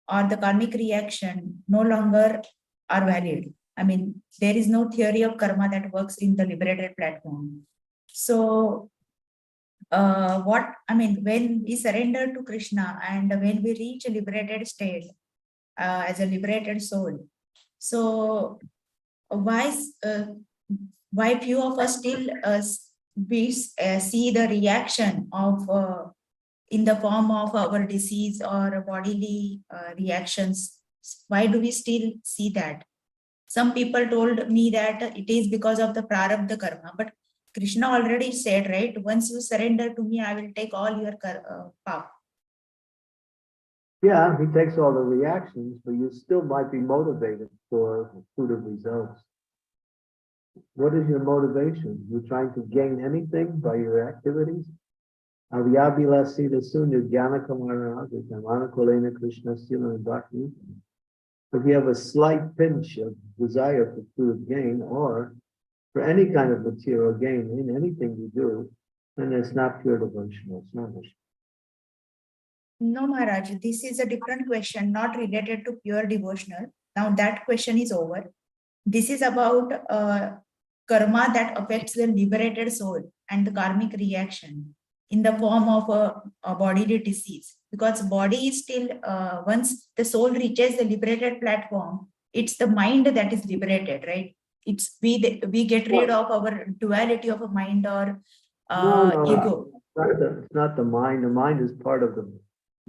or the karmic reaction no longer are valid. I mean, there is no theory of karma that works in the liberated platform. So when we surrender to Krishna and when we reach a liberated state as a liberated soul, so why few of us still see the reaction of in the form of our disease or bodily reactions? Why do we still see that? Some people told me that it is because of the prarabdha karma, but Krishna already said, right? Once you surrender to me, I will take all your path. Yeah, he takes all the reactions, but you still might be motivated for fruitive results. What is your motivation? You're trying to gain anything by your activities? Avyabilasita sunya jnana kamara kamana kolena Krishna sila and bhakti. If you have a slight pinch of desire for fruitive gain or for any kind of material gain in anything you do, then it's not pure devotional service. No, Maharaj, this is a different question, not related to pure devotional. Now that question is over. This is about karma that affects the liberated soul and the karmic reaction in the form of a bodily disease. Because body is still, once the soul reaches the liberated platform, it's the mind that is liberated, right? It's we get rid of our duality of a mind or ego. It's not the mind. The mind is part of the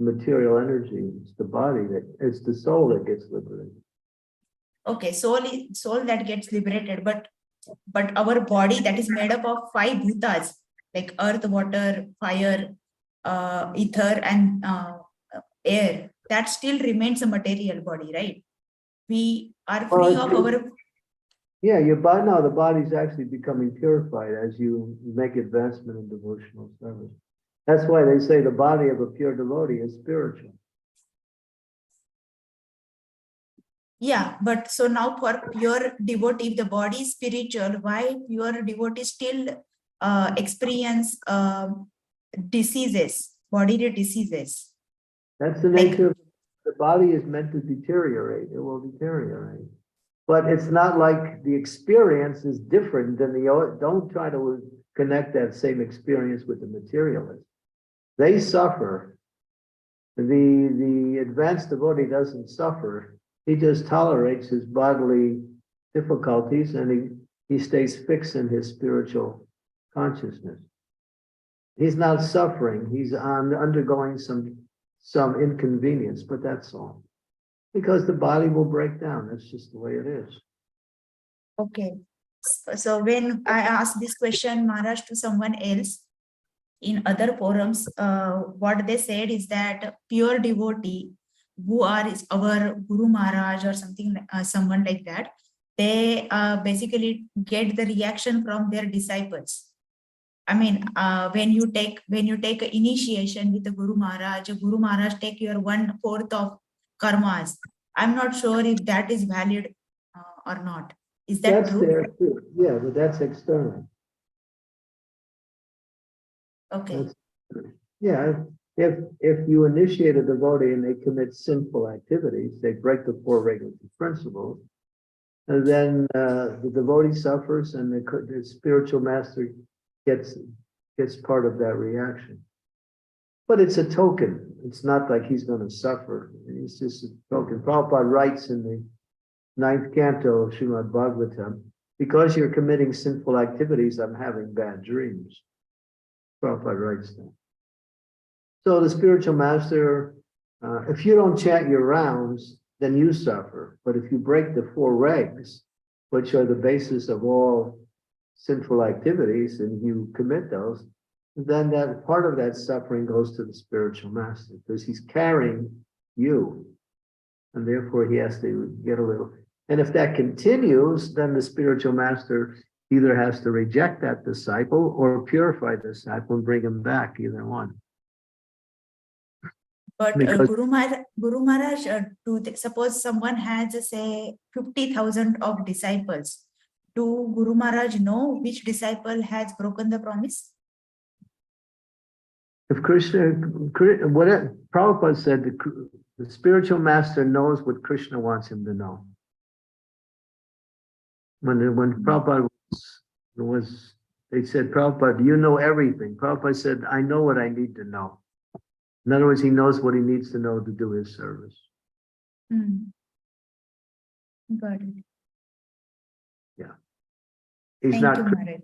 material energy. It's the body it's the soul that gets liberated. Okay, soul that gets liberated, but our body that is made up of 5 bhutas like earth, water, fire, ether, and air, that still remains a material body, right? We are free of our. Yeah, your body now, the body's actually becoming purified as you make advancement in devotional service. That's why they say the body of a pure devotee is spiritual. Yeah, but so now for pure devotee, if the body is spiritual, why pure devotee still experience diseases bodily diseases. That's the Like- nature of the body is meant to deteriorate. It will deteriorate. But it's not like the experience is different than don't try to connect that same experience with the materialist. They suffer. The advanced devotee doesn't suffer. He just tolerates his bodily difficulties and he stays fixed in his spiritual consciousness. He's not suffering. He's undergoing some inconvenience, but that's all. Because the body will break down. That's just the way it is. Okay. So when I asked this question, Maharaj, to someone else in other forums, what they said is that pure devotee who is our Guru Maharaj or something, someone like that, they basically get the reaction from their disciples. I mean, when you take initiation with the Guru Maharaj take your 1/4 of karmas. I'm not sure if that is valid or not. Is that That's true? there too. Yeah, but that's external. Okay. Yeah, if you initiate a devotee and they commit sinful activities, they break the 4 regulative principles, and then the devotee suffers and the spiritual master gets part of that reaction. But it's a token. It's not like he's going to suffer. It's just a token. Prabhupada writes in the 9th canto of Srimad Bhagavatam, because you're committing sinful activities, I'm having bad dreams. Prabhupada writes that. So the spiritual master, if you don't chant your rounds, then you suffer. But if you break the 4 regs, which are the basis of all sinful activities, and you commit those, then that part of that suffering goes to the spiritual master because he's carrying you. And therefore he has to get a little. And if that continues, then the spiritual master either has to reject that disciple or purify the disciple and bring him back, either one. But Because- Guru Maharaj, suppose someone has, say, 50,000 of disciples. Do Guru Maharaj know which disciple has broken the promise? If what Prabhupada said, the spiritual master knows what Krishna wants him to know. When Prabhupada they said, Prabhupada, you know everything. Prabhupada said, I know what I need to know. In other words, he knows what he needs to know to do his service. Got it. He's Thank not you, Krishna. Maharaj.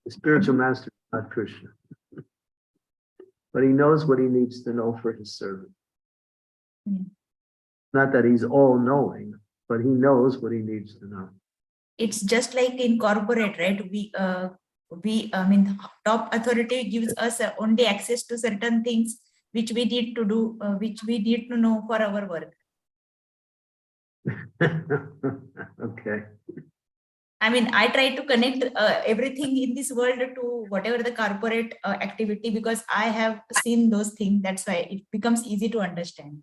The spiritual master is not Krishna. But he knows what he needs to know for his service. Not that he's all-knowing, but he knows what he needs to know. It's just like in corporate, right? I mean, top authority gives us only access to certain things which we need to do, which we need to know for our work. Okay. I mean, I try to connect everything in this world to whatever the corporate activity, because I have seen those things. That's why it becomes easy to understand.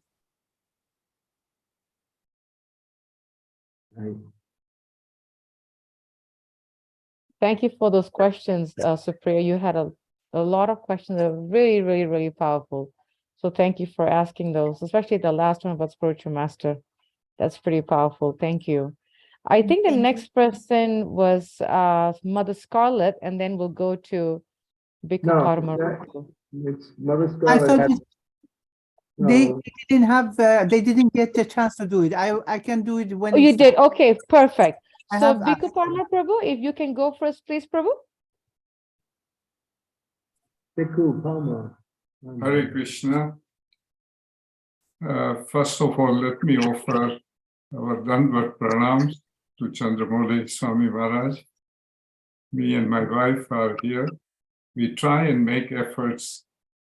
Right. Thank you for those questions, Supriya. You had a lot of questions that are really, really, really powerful. So thank you for asking those, especially the last one about spiritual master. That's pretty powerful. Thank you. I think the Thank you. next person was Mother Scarlett, and then we'll go to Bhikkhu No, Parama. It's Mother I Scarlett. thought they No, didn't have, they didn't get the chance to do it. I can do it when Oh, you it's- did? Okay, perfect. I So have Bhikkhu asked. Parama Prabhu, if you can go first, please, Prabhu. Bhikkhu Palma. Hare Krishna. First of all, let me offer our Dandvat Pranams to Candramauli Swami Maharaj. Me and my wife are here. We try and make efforts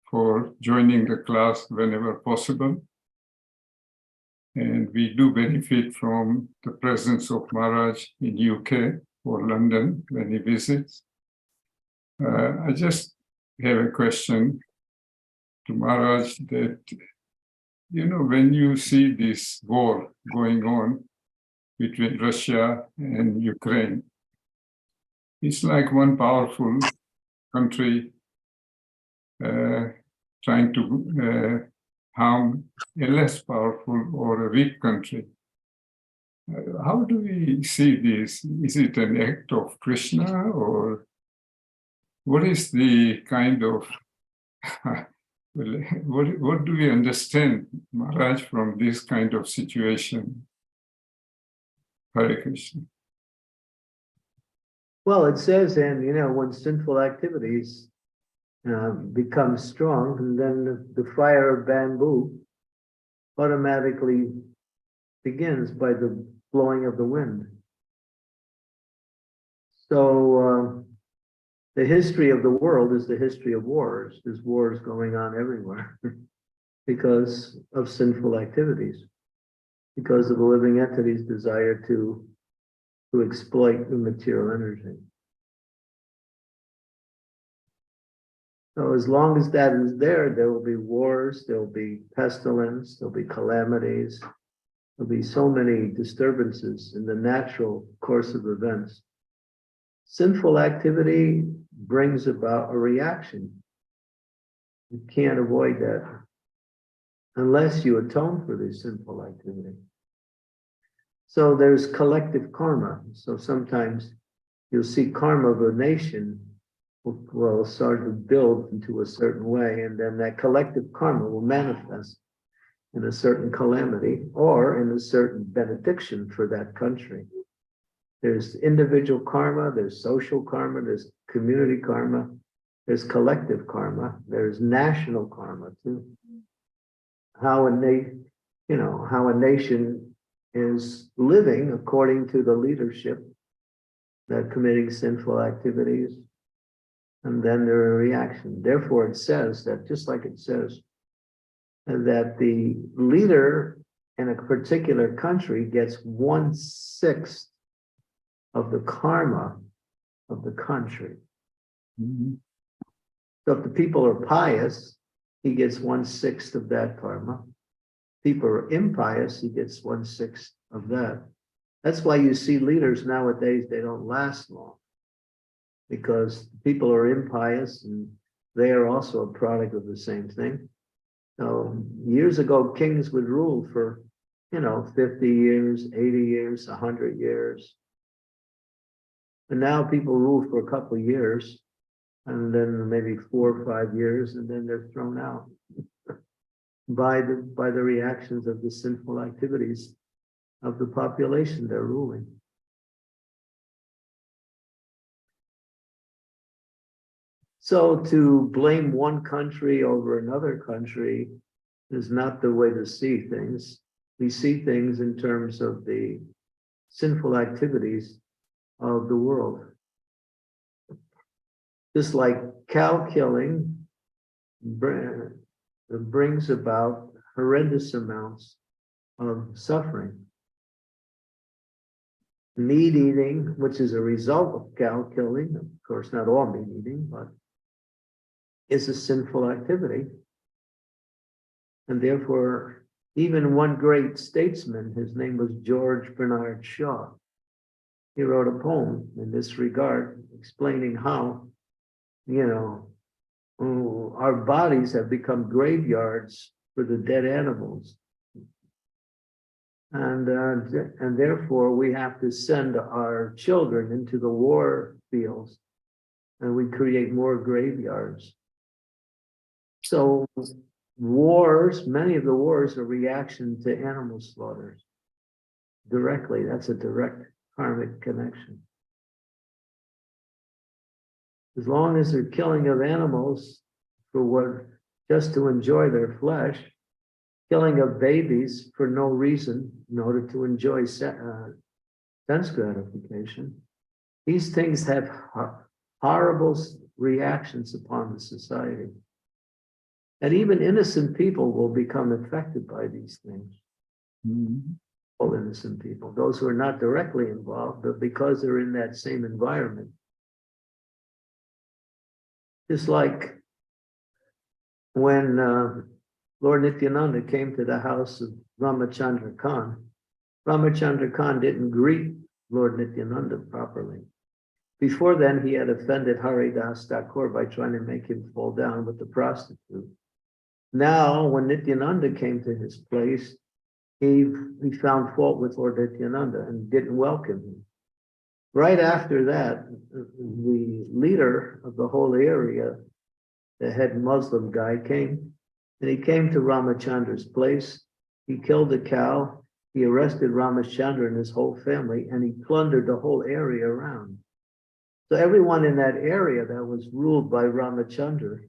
for joining the class whenever possible. And we do benefit from the presence of Maharaj in UK or London when he visits. I just have a question to Maharaj that, you know, when you see this war going on between Russia and Ukraine, it's like one powerful country trying to harm a less powerful or a weak country. How do we see this? Is it an act of Krishna, or what is the kind of, what do we understand, Maharaj, from this kind of situation? Hare Krishna. Well, it says, and when sinful activities become strong, and then the fire of bamboo automatically begins by the blowing of the wind. So the history of the world is the history of wars. There's wars going on everywhere because of sinful activities, because of the living entity's desire to exploit the material energy. So as long as that is there, there will be wars, there will be pestilence, there'll be calamities, there'll be so many disturbances in the natural course of events. Sinful activity brings about a reaction. You can't avoid that unless you atone for the sinful activity. So there's collective karma. So sometimes you'll see karma of a nation will start to build into a certain way, and then that collective karma will manifest in a certain calamity or in a certain benediction for that country. There's individual karma, there's social karma, there's community karma, there's collective karma, there's national karma too. How a nation is living according to the leadership that committing sinful activities, and then there are reaction. Therefore, it says that, just like it says, that the leader in a particular country gets 1/6 of the karma of the country. Mm-hmm. So if the people are pious, he gets 1/6 of that karma. People are impious, he gets 1/6 of that. That's why you see leaders nowadays, they don't last long, because people are impious and they are also a product of the same thing. So years ago, kings would rule for, 50 years, 80 years, 100 years. And now people rule for a couple of years, and then maybe 4 or 5 years, and then they're thrown out by the reactions of the sinful activities of the population they're ruling. So to blame one country over another country is not the way to see things. We see things in terms of the sinful activities of the world. Just like cow killing brings about horrendous amounts of suffering. Meat eating, which is a result of cow killing, of course not all meat eating, but is a sinful activity. And therefore, even one great statesman, his name was George Bernard Shaw, he wrote a poem in this regard, explaining how, our bodies have become graveyards for the dead animals. And therefore, we have to send our children into the war fields, and we create more graveyards. So wars, many of the wars are reaction to animal slaughters. Directly, that's a direct karmic connection. As long as they're killing of animals just to enjoy their flesh, killing of babies for no reason in order to enjoy sense gratification, these things have horrible reactions upon the society. And even innocent people will become affected by these things. Mm-hmm. All innocent people, those who are not directly involved, but because they're in that same environment. Just like when Lord Nityananda came to the house of Ramachandra Khan, Ramachandra Khan didn't greet Lord Nityananda properly. Before then, he had offended Haridas Thakur by trying to make him fall down with the prostitute. Now, when Nityananda came to his place, he found fault with Lord Nityananda and didn't welcome him. Right after that, the leader of the whole area, the head Muslim guy, came, and he came to Ramachandra's place. He killed a cow. He arrested Ramachandra and his whole family, and he plundered the whole area around. So everyone in that area that was ruled by Ramachandra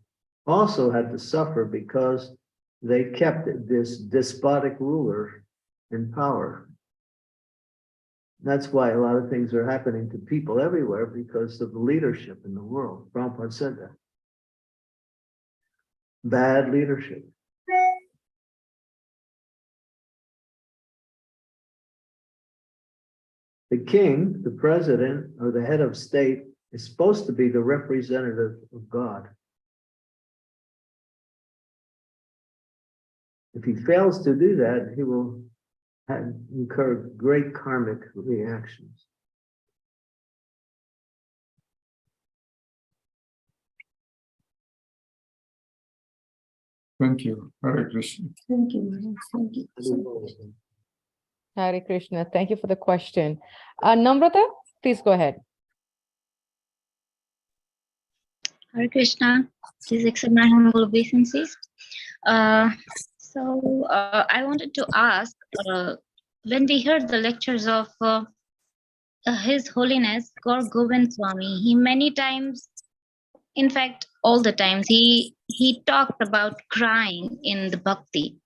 also had to suffer because they kept this despotic ruler in power. That's why a lot of things are happening to people everywhere because of the leadership in the world. Prabhupada said that. Bad leadership. The king, the president, or the head of state is supposed to be the representative of God. If he fails to do that, he will incur great karmic reactions. Thank you. Hare Krishna. Thank you. Thank you. Hare Krishna. Thank you for the question. Namrata, please go ahead. Hare Krishna. Please accept my humble obeisances. I wanted to ask, when we heard the lectures of His Holiness Gaur Govind Swami, he many times, in fact, all the times, he talked about crying in the bhakti.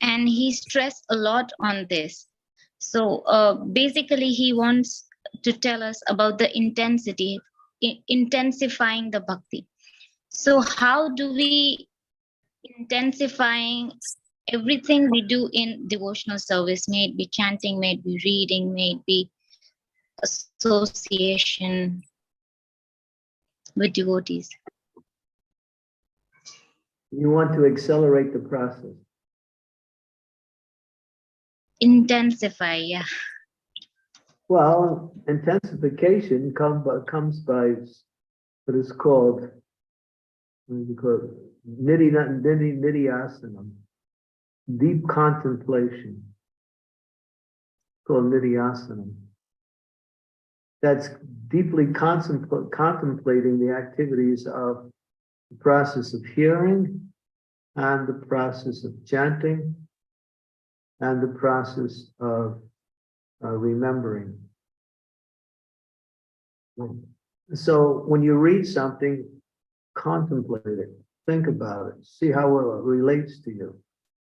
And he stressed a lot on this. So basically, he wants to tell us about the intensifying the bhakti. So how do we intensifying everything we do in devotional service, may it be chanting, may it be reading, may it be association with devotees? You want to accelerate the process. Intensify, yeah. Well, intensification comes by what is called nidyasanam, deep contemplation, called nidyasanam. That's deeply contemplating the activities of the process of hearing and the process of chanting and the process of remembering. So when you read something, contemplate it, think about it, see how well it relates to you.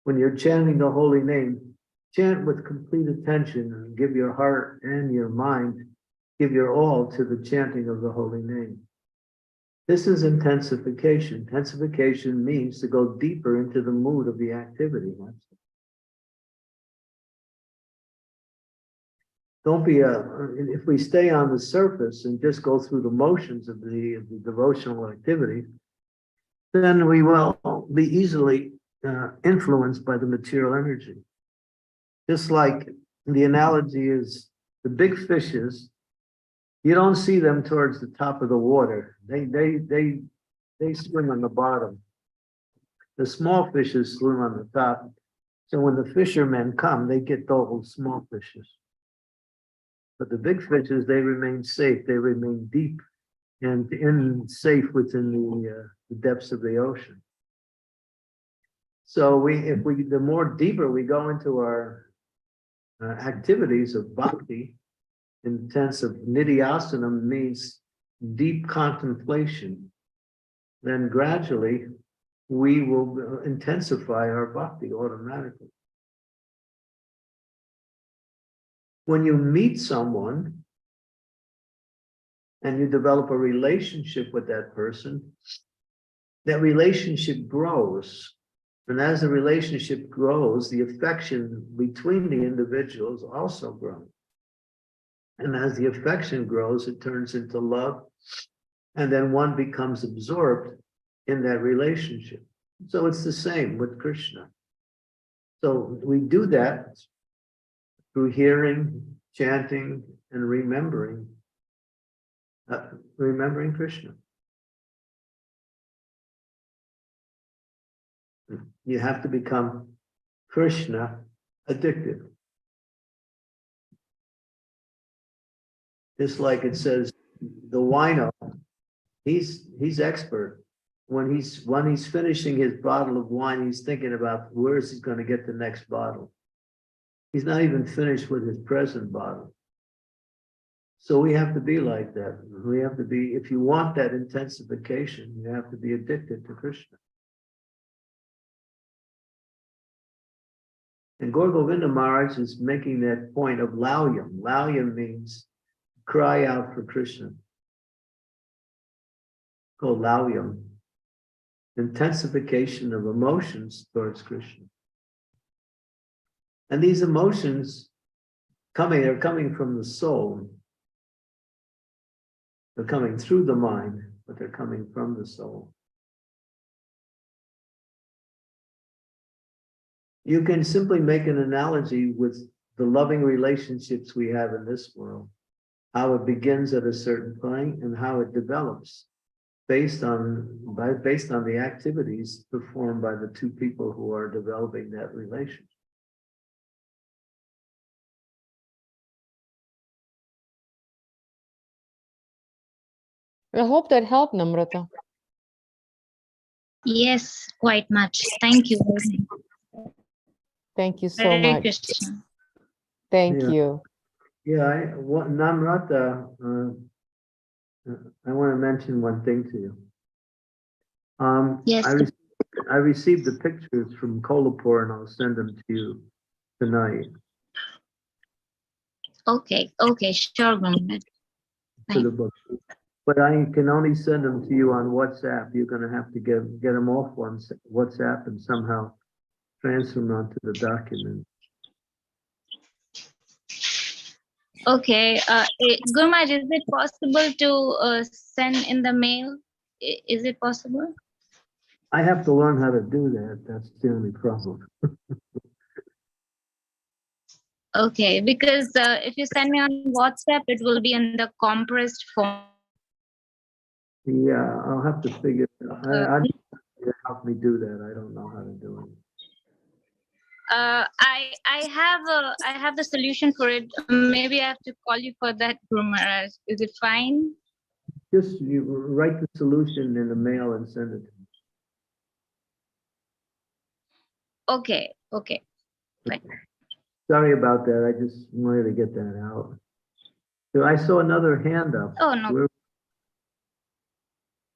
When you're chanting the holy name, chant with complete attention and give your heart and your mind, give your all to the chanting of the holy name. This is intensification. Intensification means to go deeper into the mood of the activity. Don't be if we stay on the surface and just go through the motions of the devotional activity, then we will be easily influenced by the material energy. Just like the analogy is the big fishes, you don't see them towards the top of the water. They swim on the bottom. The small fishes swim on the top. So when the fishermen come, they get those small fishes. But the big fishes, they remain safe. They remain deep and safe within the depths of the ocean. So the more deeper we go into our activities of bhakti, intensive nidyasanam means deep contemplation, then gradually we will intensify our bhakti automatically. When you meet someone and you develop a relationship with that person, that relationship grows. And as the relationship grows, the affection between the individuals also grows. And as the affection grows, it turns into love. And then one becomes absorbed in that relationship. So it's the same with Krishna. So we do that through hearing, chanting, and remembering Krishna. You have to become Krishna addicted. Just like it says, the wino, he's expert. When he's finishing his bottle of wine, he's thinking about where is he going to get the next bottle. He's not even finished with his present bottle. So we have to be like that. We have to be, if you want that intensification, you have to be addicted to Krishna. And Gaur Govinda Maharaj is making that point of lauyam. Lauyam means cry out for Krishna. Called lauyam. Intensification of emotions towards Krishna. And these emotions are coming from the soul. They're coming through the mind, but they're coming from the soul. You can simply make an analogy with the loving relationships we have in this world, how it begins at a certain point and how it develops based on the activities performed by the two people who are developing that relationship. I hope that helped, Namrata. Yes, quite much. Thank you. Thank you so Hare much. Krishna. Thank Yeah. you. Yeah, Namrata, I want to mention one thing to you. Yes. I received the pictures from Kolhapur and I'll send them to you tonight. Okay, sure, Gurumaharaj. For the book. But I can only send them to you on WhatsApp. You're going to have to get them off on WhatsApp and somehow transfer them onto the document. Okay, Gurumaharaj, is it possible to send in the mail? Is it possible? I have to learn how to do that. That's the only problem. Okay, because if you send me on WhatsApp, it will be in the compressed form. Yeah, I'll have to figure it out. I need you to help me do that. I don't know how to do it. I have the solution for it. Maybe I have to call you for that, Gurumaharaj. Is it fine? Just you write the solution in the mail and send it to me. Okay. Fine. Sorry about that. I just wanted to get that out. So I saw another hand up. Oh, no. Was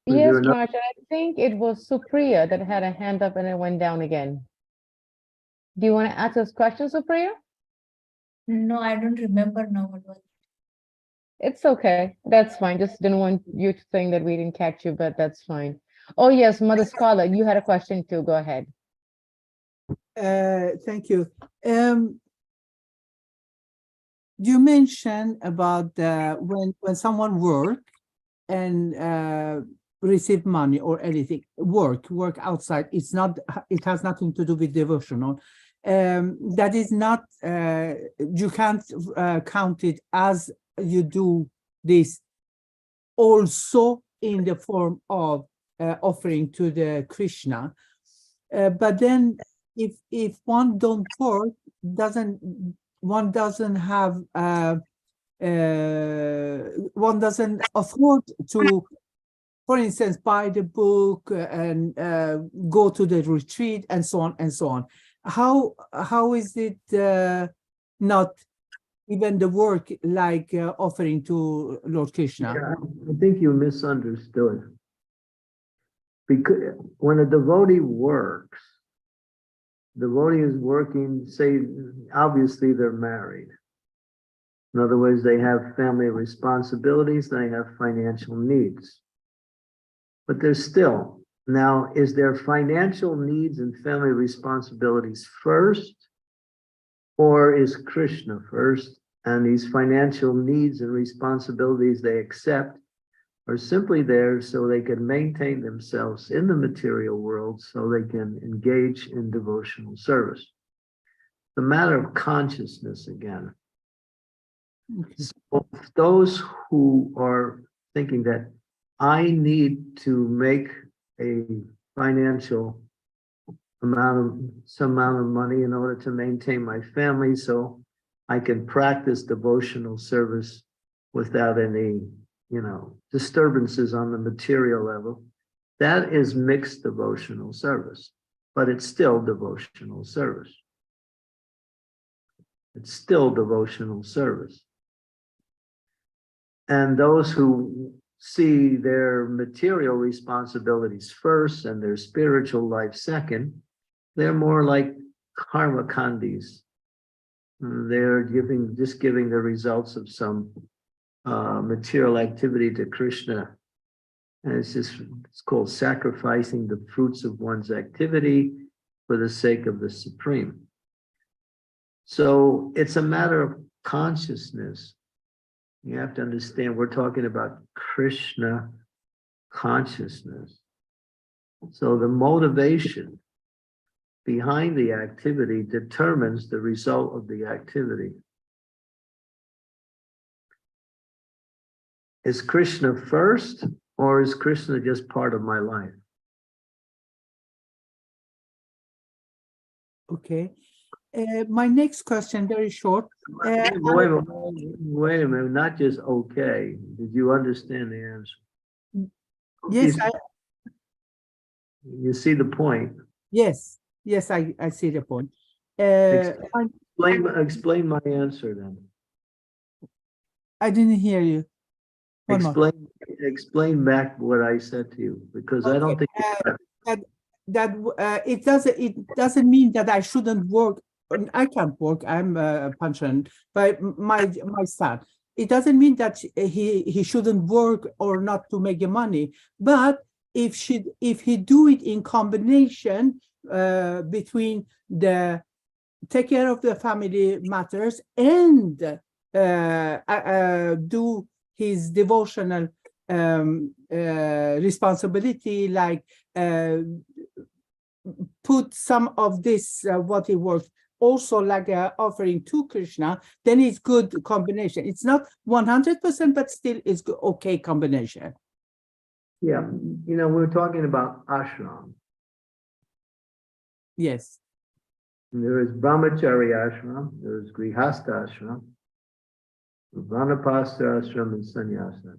Yes, there another- Raj, I think it was Supriya that had a hand up and it went down again. Do you want to ask us questions, Supriya? No, I don't remember now what was. It's okay. That's fine. Just didn't want you to think that we didn't catch you, but that's fine. Oh, yes, Mother Scholar, you had a question too. Go ahead. Thank you. You mentioned about when someone work and receive money or anything, work outside. It has nothing to do with devotional. That is not. You can't count it as you do this also in the form of offering to the Krishna. But then if one don't work, one doesn't afford to, for instance, buy the book and go to the retreat and so on and so on. How is it not even the work like offering to Lord Krishna? Yeah, I think you misunderstood. Because when a devotee works, devotee is working, say, obviously they're married. In other words, they have family responsibilities, they have financial needs. But there's still, now, is their financial needs and family responsibilities first? Or is Krishna first? And these financial needs and responsibilities they accept are simply there so they can maintain themselves in the material world so they can engage in devotional service. It's a matter of consciousness again. Okay. So those who are thinking that I need to make a financial some amount of money in order to maintain my family, so I can practice devotional service without any, disturbances on the material level. That is mixed devotional service, but it's still devotional service. It's still devotional service. And those who see their material responsibilities first and their spiritual life second, they're more like karma kandis. They're just giving the results of some material activity to Krishna. And it's called sacrificing the fruits of one's activity for the sake of the Supreme. So it's a matter of consciousness. You have to understand, we're talking about Krishna consciousness. So the motivation behind the activity determines the result of the activity. Is Krishna first, or is Krishna just part of my life? Okay. My next question, very short. Wait a minute, not just okay. Did you understand the answer? Yes, You see the point. yes, I see the point. Explain my answer then. I didn't hear you. One more. Explain back what I said to you, because I don't think it doesn't mean that I shouldn't work. I can't work. I'm a pension by my son. It doesn't mean that he shouldn't work or not to make the money. But if he do it in combination between the take care of the family matters and do his devotional responsibility, like put some of this what he works also like offering to Krishna, then it's good combination. It's not 100%, but still it's good, okay combination. Yeah, we're talking about ashram. Yes. There is brahmachari ashram, there is grihastha ashram, vanapasta ashram, and sannyasa.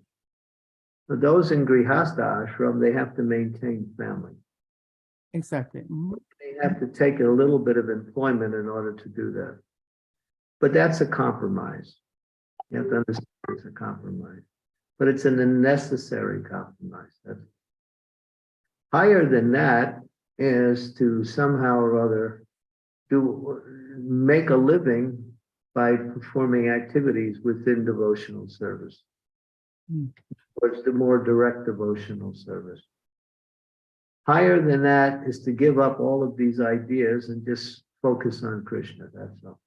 For those in grihastha ashram, they have to maintain family. Exactly. Mm-hmm. They have to take a little bit of employment in order to do that. But that's a compromise. You have to understand it's a compromise. But it's an unnecessary compromise. Higher than that is to somehow or other make a living by performing activities within devotional service. What's the more direct devotional service? Higher than that is to give up all of these ideas and just focus on Krishna, that's all.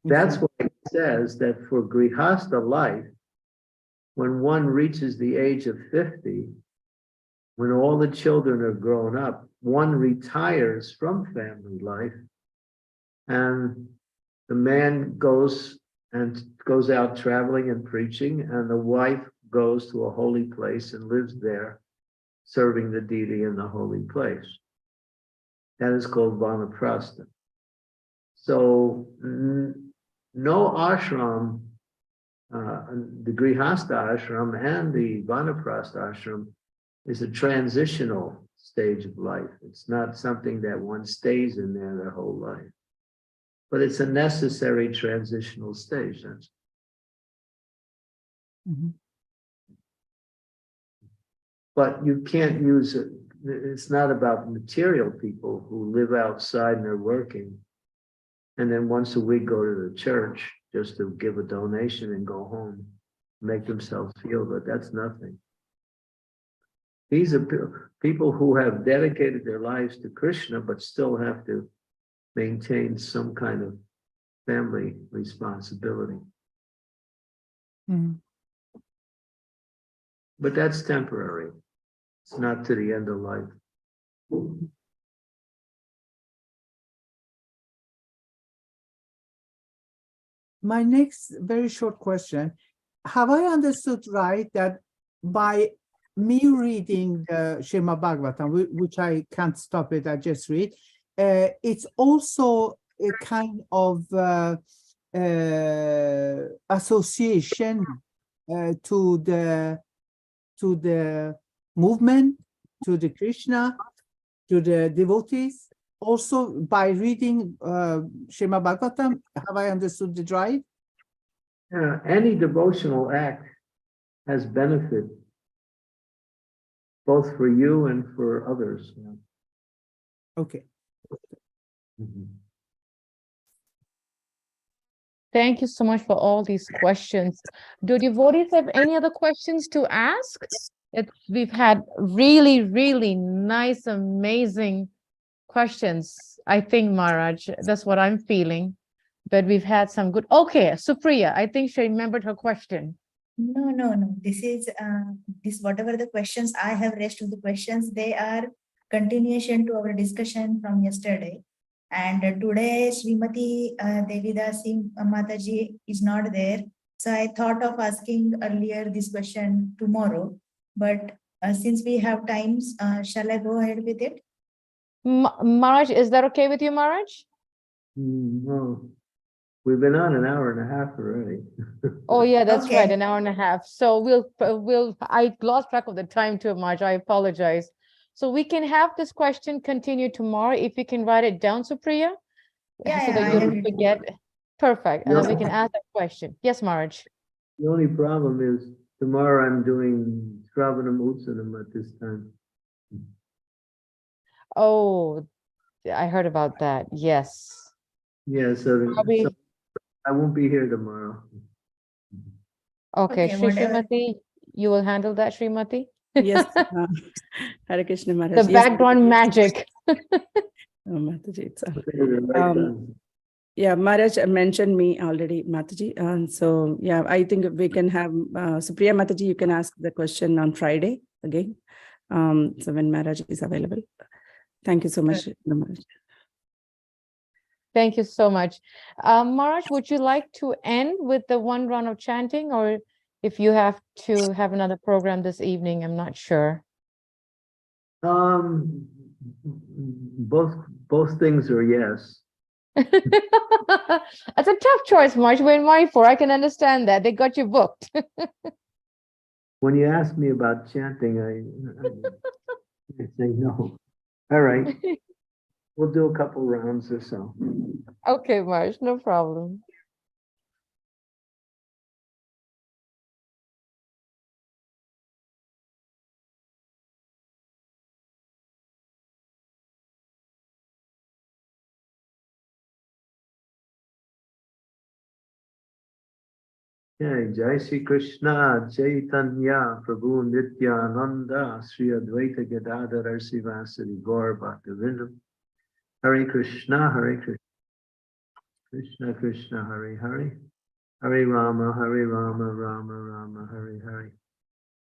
That's why it says that for grihastha life, when one reaches the age of 50, when all the children are grown up, one retires from family life, and the man goes out traveling and preaching, and the wife goes to a holy place and lives there, serving the deity in the holy place. That is called vanaprastha. So no ashram, the grihastha ashram and the vanaprastha ashram is a transitional stage of life. It's not something that one stays in there their whole life, but it's a necessary transitional stage. But you can't use it. It's not about material people who live outside and are working, and then once a week go to the church just to give a donation and go home, make themselves feel good. That's nothing. These are people who have dedicated their lives to Krishna, but still have to maintain some kind of family responsibility. But that's temporary. It's not to the end of life. My next very short question, have I understood right that by me reading the Srimad Bhagavatam, which I can't stop it, I just read, it's also a kind of association to the movement, to the Krishna, to the devotees. Also, by reading Srimad Bhagavatam, have I understood it right? Any devotional act has benefit both for you and for others. Okay. Mhm. Thank you so much for all these questions. Do devotees have any other questions to ask? We've had really, really nice, amazing questions. I think, Maharaj, that's what I'm feeling. But we've had some good. Okay, Supriya, I think she remembered her question. No. This is whatever the questions I have raised with the questions, they are continuation to our discussion from yesterday. And today, Srimati Devidasi Mataji is not there. So I thought of asking earlier this question tomorrow. But since we have times, shall I go ahead with it? Maharaj, is that okay with you, Maharaj? No, we've been on an hour and a half already. Oh, yeah, that's right, Okay. an hour and a half. So I lost track of the time too much. I apologize. So we can have this question continue tomorrow if you can write it down, Supriya. Yeah, So that I you have don't it. forget. Perfect. And then we Yeah. can ask that question. Yes, Maharaj. The only problem is tomorrow I'm doing Shravanam Utsanam at this time. Oh, I heard about that. Yes. Yeah, so Probably. I won't be here tomorrow. Okay, Okay, whatever. Srimati, you will handle that, Srimati? Yes, Hare Krishna The Maharaj. Yes, background magic. Mataji, it's Say the right time. yeah, Maharaj mentioned me already, Mataji. So yeah, I think we can have Supriya Mataji, you can ask the question on Friday again. So when Maharaj is available. Thank you so much, Maharaj. Thank you so much. Maharaj, would you like to end with the one round of chanting, or if you have to have another program this evening, I'm not sure. Both things are yes. That's a tough choice, Maharaj. We're in Manipur. I can understand that. They got you booked. When you ask me about chanting, I say no. All right, we'll do a couple rounds or so. Okay, Maharaj, no problem. Okay, Jai Shri Krishna, Chaitanya, Prabhu Nityananda, Sri Advaita Gadadhar Sivasari Gaur Bhaktivinoda. Hare Krishna, Hare Krishna, Krishna Krishna, Hare Hare, Hare Rama, Rama Rama, Hare Hare.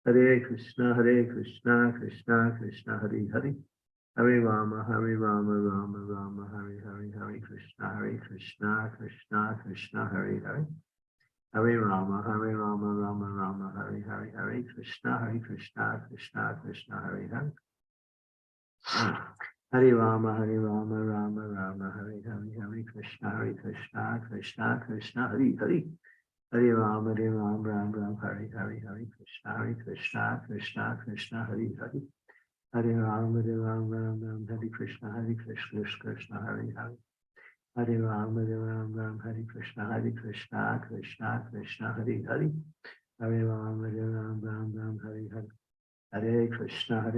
Hare Krishna, Krishna Krishna, Hare Hare. Hare Rama, Rama Rama, Hare Hare. Hare Krishna, Krishna Krishna, Hare Hare. Hare Rama, Rama Rama, Hare Hare. Hare Krishna, Krishna Krishna, Hare Hare. Hare Rama, Rama Rama, Hare Hare. Hare Krishna, Krishna Krishna, Hare Hare. Hare Rama, Ram, Hare Hare. Hare Krishna, Krishna Krishna, Hare Hare. Hare Rama, Ram, Hare Krishna, Krishna, Hare Hare. Hare Rama, Ram, Hare Krishna, Krishna Krishna, Hare Hare. Hare Rama, Ram, Hare Hare. Hare Krishna,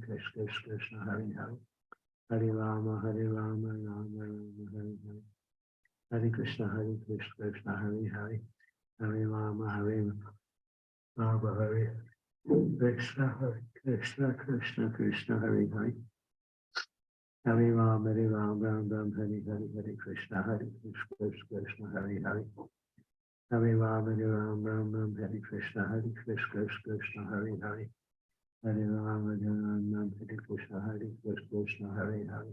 Krishna Krishna, Hare Hare. Hare Rama, Rama, Hare Hare. Hare Krishna, Krishna, Hare Hare. Hare Rama, Rama Rama, Hare Hare. Hare Krishna, Krishna, Hare Hare. Hare Rama, Rama, Hare Krishna, Krishna, Hare Hare. Hare Rama, Ram, Hare Hare. Hare Krishna, Krishna, Hare Hare. Hare Rama, Ram, Hare Krishna, Krishna, Hare Hare. Hare Rama, Ram, Hare Krishna, Krishna, Hare Hare.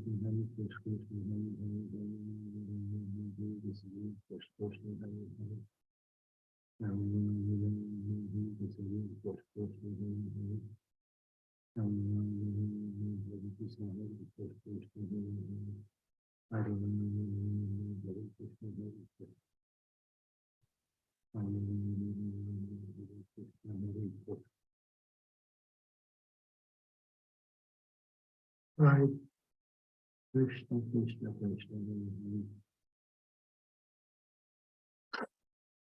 Right. Krishna, Krishna, Krishna,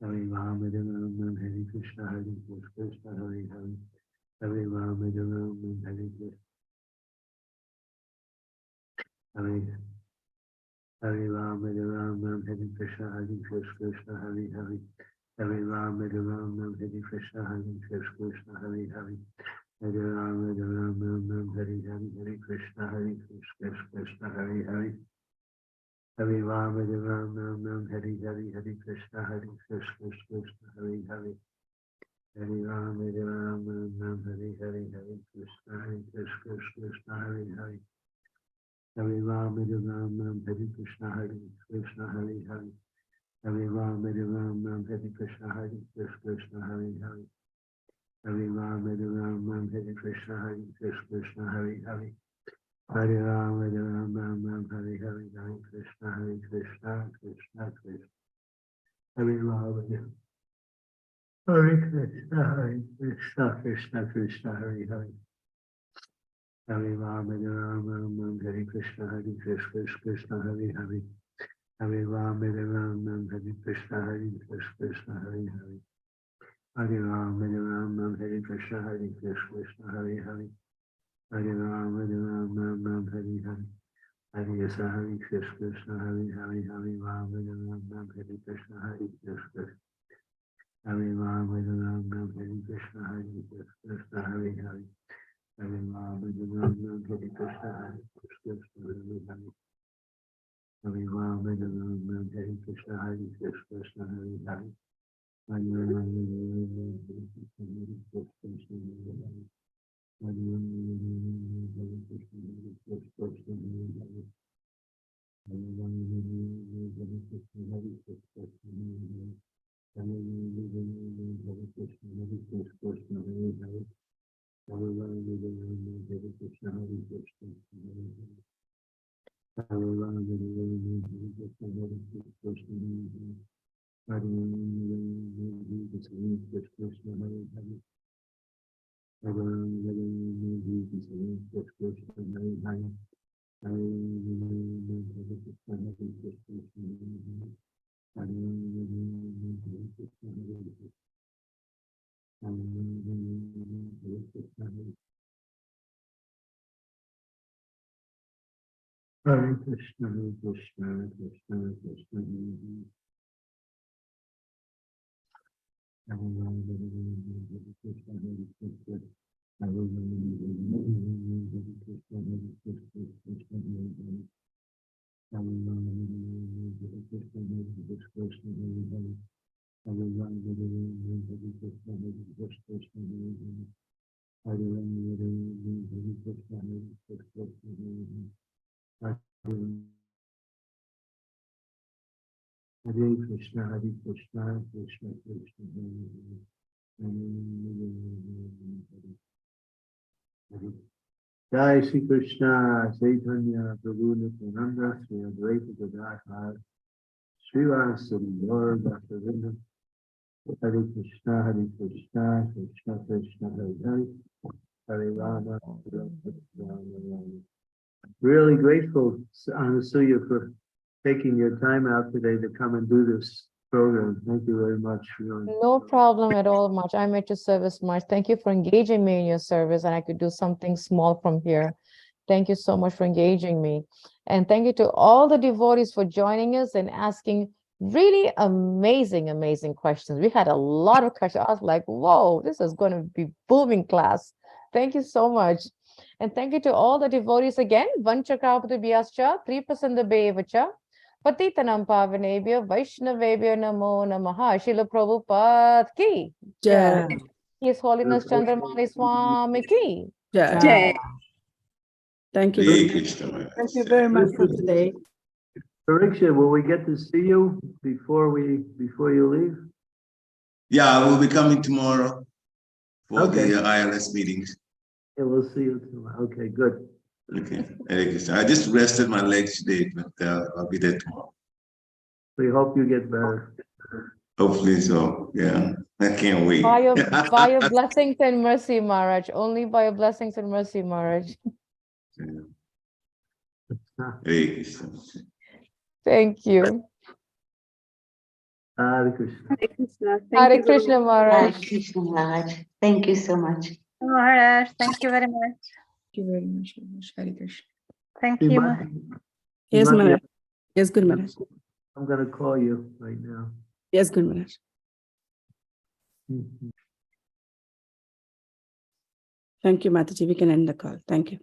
Hare Rama, Rama, Hare Krishna, Hare Krishna, Hare Hare, Hare Rama, Rama, Hare Krishna, Hare Hare Rama, Rama, Hare Krishna, Hare Krishna, Hare Hare, Hare Rama, Rama, Hare Krishna, Hare Krishna, Hare Hare, Hare Rama, Rama, Hare Hare, Hare Krishna, Hare Krishna, Hare Hare. Hare Rama, Rama, Hare Hare, Hare Krishna, Hare Krishna, Hare Hare. Hare Rama, Rama, Hare Hare, Hare Krishna, Hare Hare. Hare Rama, Rama, Hare Krishna, Hare Hare. Hare Rama, Rama, Hare Krishna, Hare Hare. Hare Rama, Rama, Hare Krishna, Hare Hare. Hare Rama, Rama, Hare Hare, Hare Krishna, Krishna, Krishna. Hare Rama, Hare Krishna, Krishna, Krishna, Hare Hare. Hare Rama, Rama, Hare Krishna, Krishna, Hare Hare. Hare Rama, Rama, Hare Krishna, Hare Hare. Hare Rama, Rama, Hare Krishna, Hare Hare. Hare Rama, Rama, Hare Hare. Hare Krishna, Hare Krishna, Hare Hare. Hare Rama, Rama, Hare Krishna, Hare Krishna. Hare Rama, Rama, Hare Krishna, Hare Krishna, Hare Hare. Hare Rama, Rama, Hare Krishna, Hare Krishna, Hare Hare. Hare Rama, Rama, Hare Krishna, Hare Krishna, Hare Hare. Hare Rama, Rama, Hare Krishna, Hare Krishna, Hare Hare. Hare Rama, Rama, Hare Krishna, Hare Krishna, Hare Hare. Hare Rama, Rama, Hare Krishna, Hare Krishna, Hare Hare. Hare Rama, Rama, Hare Krishna, Hare Krishna, Hare Hare. Hare Rama, Rama, Hare Krishna, Hare Krishna, Hare Hare. Hare Rama, Rama, Hare Krishna, Hare Krishna, Hare Hare. Hare Rama, Rama, Hare Krishna, Hare Krishna, Hare Hare. Hare Rama, Rama, Hare Krishna, Hare Krishna, Hare Hare. Hare Rama, Hare Krishna, Hare Krishna, Hare Hare. Hare Rama, Rama, Hare Krishna, Hare Krishna. Hare Rama, Rama, Hare Krishna, Hare Krishna, Hare Krishna, Krishna Krishna, Hare Hare. Hare Rama, Rama, Hare Krishna, Hare Krishna. Hare Rama, Rama, Hare Krishna, Hare Krishna, Krishna Hare Hare. Hare Rama, Rama, Hare Krishna, Hare Krishna, Hare Hare. Hare Rama, Rama, Hare Krishna, Hare Krishna, Hare Hare. Hare Rama, Rama, Hare Krishna, Hare Krishna, Hare Hare. Hare Krishna, Hare Krishna, Krishna Krishna, Hare Hare. Hare Jai Shri Krishna, Chaitanya, Prabhu Nityananda, Sri Advaita Gadadhar, Sri Vasari, Lord Dr. Vrinda. Hare Krishna, Krishna Krishna, Hare Hare. Hare Rama, Rama, Rama. Really grateful, Anasuya, for taking your time out today to come and do this program. Thank you very much. No problem at all, much. I'm at your service, much. Thank you for engaging me in your service, and I could do something small from here. Thank you so much for engaging me. And thank you to all the devotees for joining us and asking really amazing, amazing questions. We had a lot of questions. I was like, whoa, this is going to be booming class. Thank you so much. And thank you to all the devotees again. Vanchakapati Vyascha, 3% Bevacha, Patitanam Pavanebhyo, Vaishnavebhyo Namo Namaha, Srila Prabhupada ki. Jai. His Holiness Candramauli Swami ki. Jai. Thank you. Hare Krishna Maharaj. Thank you very much for today. Pariksha, will we get to see you before you leave? Yeah, I will be coming tomorrow for Okay. the ILS meetings. Yeah, we'll see you tomorrow. Okay, good. Okay. Hare Krishna. I just rested my legs today, but I'll be there tomorrow. We hope you get better. Hopefully so. Yeah. I can't wait. By your blessings and mercy, Maharaj. Only by your blessings and mercy, Maharaj. Hare Krishna. Thank you. Hare Krishna. Hare Krishna. Hare Krishna, Maharaj. Hare Krishna Maharaj. Thank you so much. Maharaj, thank you very much. Thank you very much, Maharaj. Hare Krishna. Thank you. Maharaj. Yes, Srimati, Maharaj. Yes, Guru Maharaj. I'm gonna call you right now. Yes, Guru Maharaj. Mhm. Thank you, Mataji. We can end the call. Thank you.